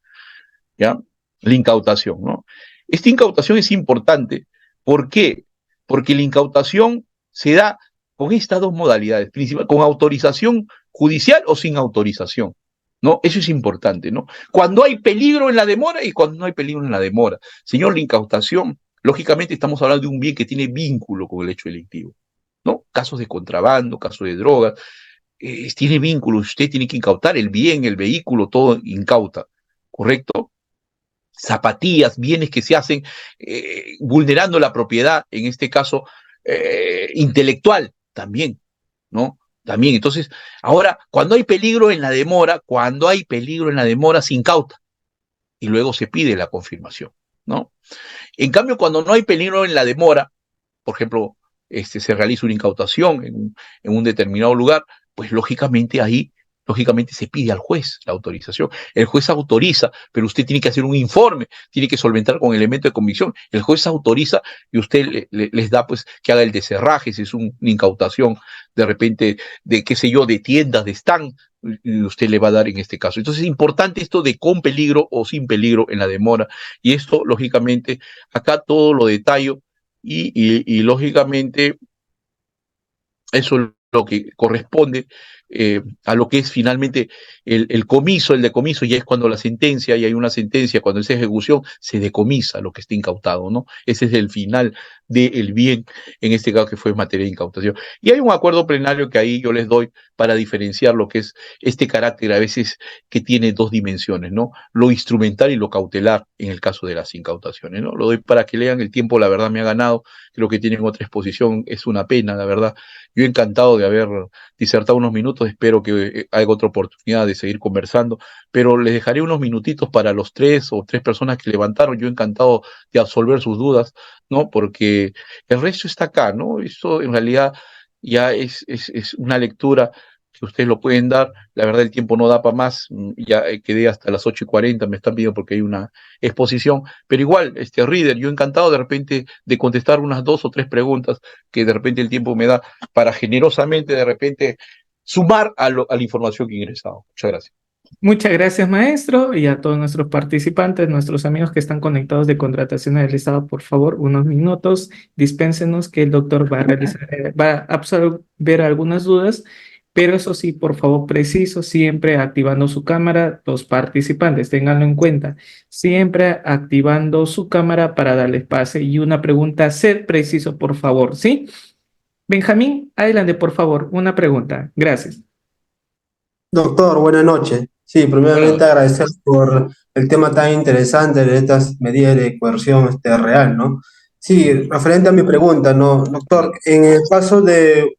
¿ya? La incautación, ¿no? Esta incautación es importante. ¿Por qué? Porque la incautación se da con estas dos modalidades, principal, con autorización judicial o sin autorización, ¿no? Eso es importante, ¿no? Cuando hay peligro en la demora y cuando no hay peligro en la demora. Señor, la incautación, lógicamente estamos hablando de un bien que tiene vínculo con el hecho delictivo, ¿no? Casos de contrabando, casos de drogas, tiene vínculo, usted tiene que incautar el bien, el vehículo, todo incauta, ¿correcto? Zapatillas, bienes que se hacen vulnerando la propiedad, en este caso intelectual, también, ¿no? También, entonces, ahora, cuando hay peligro en la demora, se incauta y luego se pide la confirmación, ¿no? En cambio, cuando no hay peligro en la demora, por ejemplo, se realiza una incautación en un determinado lugar, pues lógicamente se pide al juez la autorización. El juez autoriza, pero usted tiene que hacer un informe, tiene que solventar con elemento de convicción. El juez autoriza y usted les da pues que haga el deserraje, si es una incautación de repente de, qué sé yo, de tiendas, de stand, y usted le va a dar en este caso. Entonces es importante esto de con peligro o sin peligro en la demora. Y esto, lógicamente, acá todo lo detallo y lógicamente eso es lo que corresponde a lo que es finalmente el decomiso, ya es cuando la sentencia, y hay una sentencia, cuando es ejecución, se decomisa lo que está incautado, ¿no? Ese es el final del bien, en este caso que fue en materia de incautación. Y hay un acuerdo plenario que ahí yo les doy para diferenciar lo que es este carácter a veces que tiene dos dimensiones, ¿no? Lo instrumental y lo cautelar en el caso de las incautaciones, ¿no? Lo doy para que lean, el tiempo la verdad me ha ganado, creo que tienen otra exposición, es una pena, la verdad. Yo encantado de haber disertado unos minutos, espero que haya otra oportunidad de seguir conversando, pero les dejaré unos minutitos para los tres personas que levantaron, yo encantado de absolver sus dudas, ¿no? Porque el resto está acá, ¿no? Eso en realidad ya es una lectura que ustedes lo pueden dar, la verdad el tiempo no da para más, ya quedé hasta las 8:40, me están pidiendo porque hay una exposición, pero igual, Reader, yo encantado de repente de contestar unas 2 o 3 preguntas que de repente el tiempo me da para generosamente de repente sumar a la información que he ingresado. Muchas gracias. Muchas gracias, maestro, y a todos nuestros participantes, nuestros amigos que están conectados de Contratación del Estado, por favor, unos minutos, dispénsenos que el doctor va a realizar, va a absolver algunas dudas, pero eso sí, por favor, preciso, siempre activando su cámara, los participantes, ténganlo en cuenta, siempre activando su cámara para darles pase y una pregunta, ser preciso, por favor, ¿sí? Benjamín, adelante, por favor, una pregunta. Gracias. Doctor, buenas noches. Sí, Buenas primeramente noches. agradecer por el tema tan interesante de estas medidas de coerción real, ¿no? Sí, referente a mi pregunta, ¿no? Doctor, en el caso de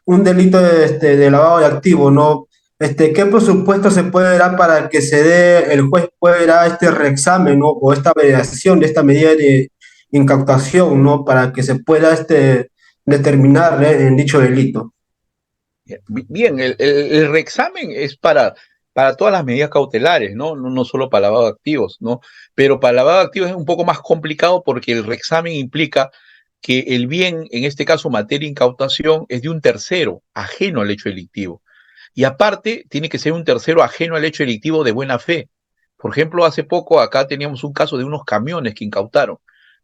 un delito de lavado de activos, ¿no? ¿Qué presupuesto se puede dar para que se dé, el juez pueda dar este reexamen, ¿no? O esta validación de esta medida de incautación, ¿no? Para que se pueda determinar, en dicho delito. Bien, el reexamen es para todas las medidas cautelares, ¿no? No solo para lavado de activos, ¿no? Pero para lavado de activos es un poco más complicado porque el reexamen implica que el bien, en este caso materia de incautación, es de un tercero ajeno al hecho delictivo. Y aparte, tiene que ser un tercero ajeno al hecho delictivo de buena fe. Por ejemplo, hace poco acá teníamos un caso de unos camiones que incautaron,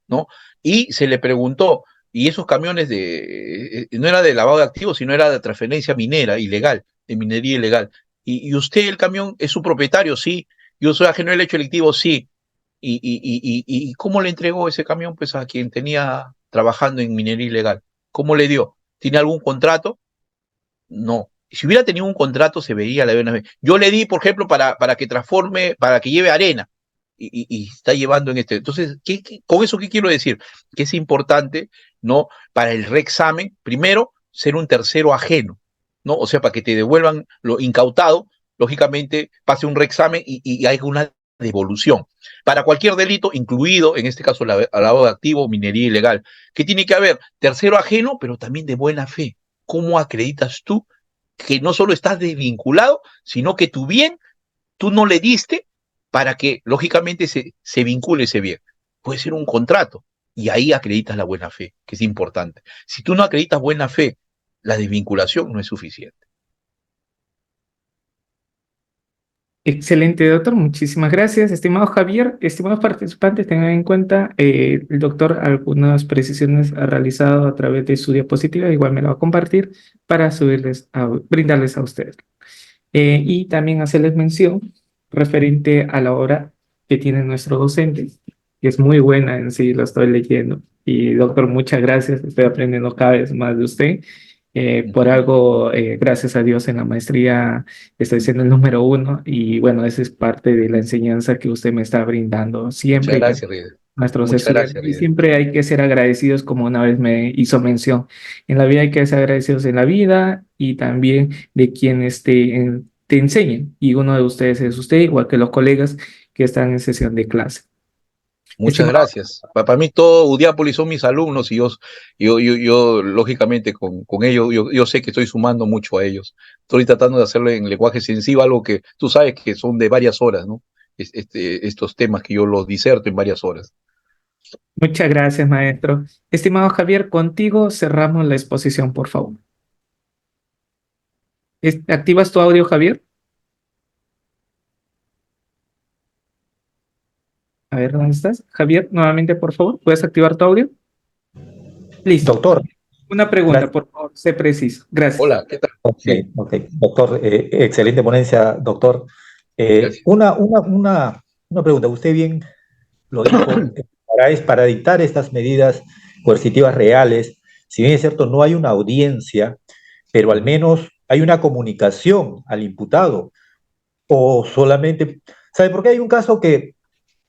¿no? Y se le preguntó, y esos camiones no era de lavado de activos, sino era de transferencia minera, ilegal, de minería ilegal. Y usted, el camión, es su propietario, sí. Yo soy ajeno al hecho delictivo, sí. ¿Y cómo le entregó ese camión pues a quien tenía trabajando en minería ilegal? ¿Cómo le dio? ¿Tiene algún contrato? No. Si hubiera tenido un contrato, se veía la vez. Yo le di, por ejemplo, para que transforme, para que lleve arena, y está llevando en este. Entonces, con eso qué quiero decir? Que es importante, ¿no? Para el reexamen, primero, ser un tercero ajeno, ¿no? O sea, para que te devuelvan lo incautado, lógicamente pase un reexamen y hay una devolución. Para cualquier delito, incluido en este caso lavado de activo, minería ilegal. ¿Qué tiene que haber? Tercero ajeno, pero también de buena fe. ¿Cómo acreditas tú que no solo estás desvinculado, sino que tu bien tú no le diste para que lógicamente se vincule ese bien? Puede ser un contrato y ahí acreditas la buena fe, que es importante. Si tú no acreditas buena fe, la desvinculación no es suficiente. Excelente, doctor. Muchísimas gracias. Estimado Javier, estimados participantes, tengan en cuenta, el doctor algunas precisiones ha realizado a través de su diapositiva, igual me lo va a compartir para brindarles a ustedes. Y también hacerles mención referente a la obra que tiene nuestro docente, que es muy buena en sí, lo estoy leyendo. Y doctor, muchas gracias, estoy aprendiendo cada vez más de usted. Por algo, gracias a Dios, en la maestría estoy siendo el número uno y bueno, esa es parte de la enseñanza que usted me está brindando Muchas siempre y también gracias, Rieder. a nuestros Muchas estudiantes. gracias, Y Rieder. siempre hay que ser agradecidos, como una vez me hizo mención. En la vida hay que ser agradecidos en la vida y también de quienes te enseñen. Y uno de ustedes es usted, igual que los colegas que están en sesión de clase. Muchas Estimado, gracias. Para mí todo Udiápolis son mis alumnos y yo lógicamente, con ellos, yo sé que estoy sumando mucho a ellos. Estoy tratando de hacerlo en lenguaje sencillo, algo que tú sabes que son de varias horas, ¿no? Estos temas que yo los diserto en varias horas. muchas gracias, maestro. Estimado Javier, contigo cerramos la exposición, por favor. ¿Activas tu audio, Javier? A ver, ¿dónde estás? Javier, nuevamente, por favor, ¿puedes activar tu audio? Listo. Doctor, Una pregunta, gracias. por favor, sé preciso. Gracias. Hola, ¿qué tal? Ok, Sí, ok. Doctor, excelente ponencia, doctor. gracias. Una pregunta. Usted bien lo dijo, para dictar estas medidas coercitivas reales, si bien es cierto, no hay una audiencia, pero al menos hay una comunicación al imputado. O solamente, ¿sabe por qué hay un caso que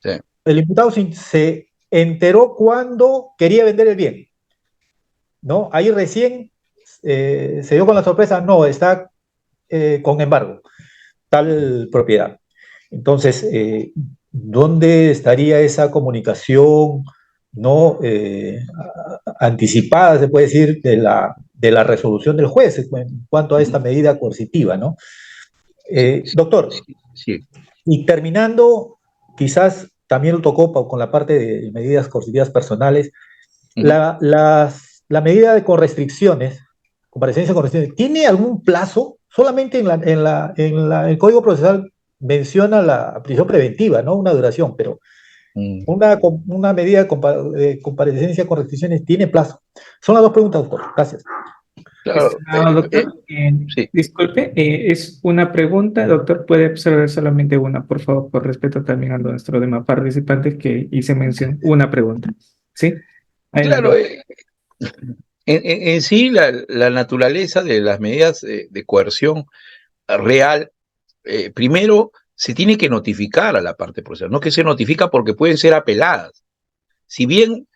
Sí. el imputado se enteró cuando quería vender el bien? ¿No? Ahí recién se dio con la sorpresa, no, está con embargo, tal propiedad. Entonces, ¿dónde estaría esa comunicación no anticipada, se puede decir, de la resolución del juez en cuanto a esta medida coercitiva, ¿no? Sí, Doctor, sí, sí. y terminando, quizás también lo tocó con la parte de medidas coercitivas personales, Ujú. la medida con restricciones, comparecencia con restricciones, ¿tiene algún plazo? Solamente el Código Procesal menciona la prisión preventiva, ¿no? Una duración, pero Mm. una medida de comparecencia con restricciones tiene plazo. Son las dos preguntas, doctor. Gracias. Claro, Estimado doctor, sí. disculpe, es una pregunta, doctor, puede observar solamente una, por favor, por respeto también a nuestros demás participantes que hice mención, una pregunta. ¿Sí? Claro, Adelante. en sí la naturaleza de las medidas de coerción real, primero se tiene que notificar a la parte procesal, no que se notifica porque pueden ser apeladas. Si bien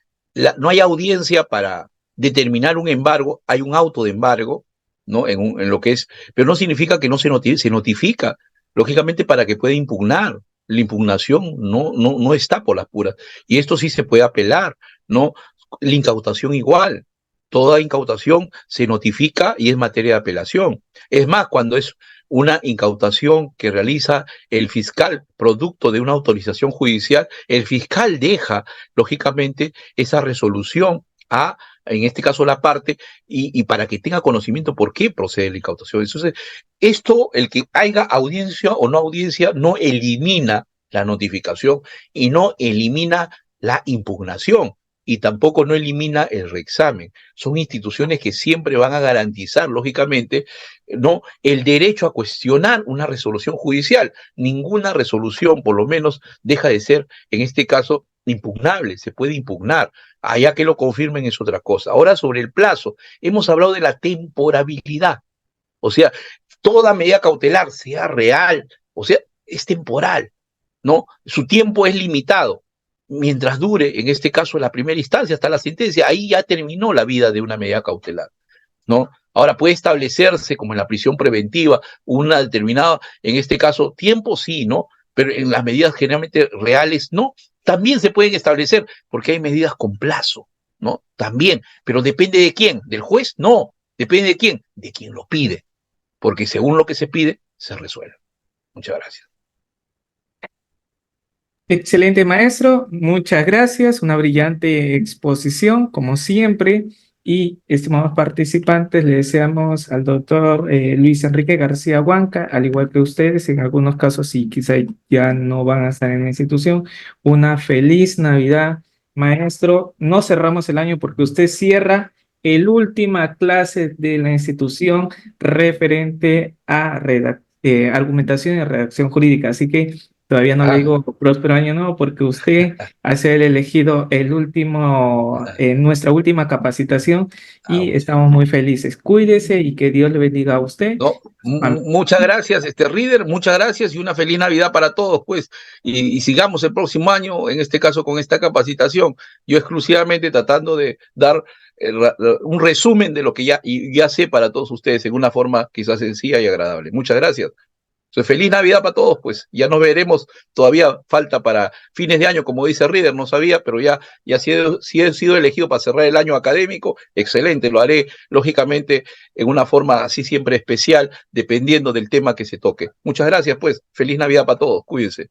no hay audiencia para determinar un embargo, hay un auto de embargo, ¿no? En lo que es, pero no significa que no se notifica, lógicamente para que pueda impugnar. La impugnación no está por las puras. Y esto sí se puede apelar, ¿no? La incautación igual. Toda incautación se notifica y es materia de apelación. Es más, cuando es una incautación que realiza el fiscal producto de una autorización judicial, el fiscal deja lógicamente, esa resolución en este caso, la parte, y para que tenga conocimiento por qué procede la incautación. Entonces, esto, el que haya audiencia o no audiencia, no elimina la notificación y no elimina la impugnación. Y tampoco no elimina el reexamen. Son instituciones que siempre van a garantizar, lógicamente, no el derecho a cuestionar una resolución judicial. Ninguna resolución, por lo menos, deja de ser, en este caso, impugnable, se puede impugnar. Allá que lo confirmen es otra cosa. Ahora, sobre el plazo, hemos hablado de la temporabilidad. O sea, toda medida cautelar, sea real, o sea, es temporal, ¿no? Su tiempo es limitado. Mientras dure, en este caso, la primera instancia hasta la sentencia, ahí ya terminó la vida de una medida cautelar, ¿no? Ahora puede establecerse, como en la prisión preventiva, una determinada, en este caso, tiempo sí, ¿no? Pero en las medidas generalmente reales, no. También se pueden establecer, porque hay medidas con plazo, ¿no? También, pero depende de quién, del juez, no. Depende de quién, de quien lo pide, porque según lo que se pide, se resuelve. Muchas gracias. Excelente, maestro. Muchas gracias. Una brillante exposición, como siempre. Y, estimados participantes, le deseamos al doctor Luis Enrique García Huanca, al igual que ustedes, en algunos casos, y quizá ya no van a estar en la institución, una feliz Navidad, maestro. No cerramos el año porque usted cierra el última clase de la institución referente a argumentación y redacción jurídica. Así que todavía no le Ah, digo próspero año nuevo porque usted ha sido el elegido el último, nuestra última capacitación y bueno. estamos muy felices. Cuídese y que Dios le bendiga a usted. No, muchas gracias, Reader, muchas gracias y una feliz Navidad para todos, pues, y sigamos el próximo año, en este caso con esta capacitación, yo exclusivamente tratando de dar un resumen de lo que ya sé para todos ustedes en una forma quizás sencilla y agradable. Muchas gracias. Feliz Navidad para todos, pues. Ya nos veremos. Todavía falta para fines de año, como dice Reader, no sabía, pero ya si he sido elegido para cerrar el año académico, excelente. Lo haré, lógicamente, en una forma así siempre especial, dependiendo del tema que se toque. Muchas gracias, pues. Feliz Navidad para todos. Cuídense.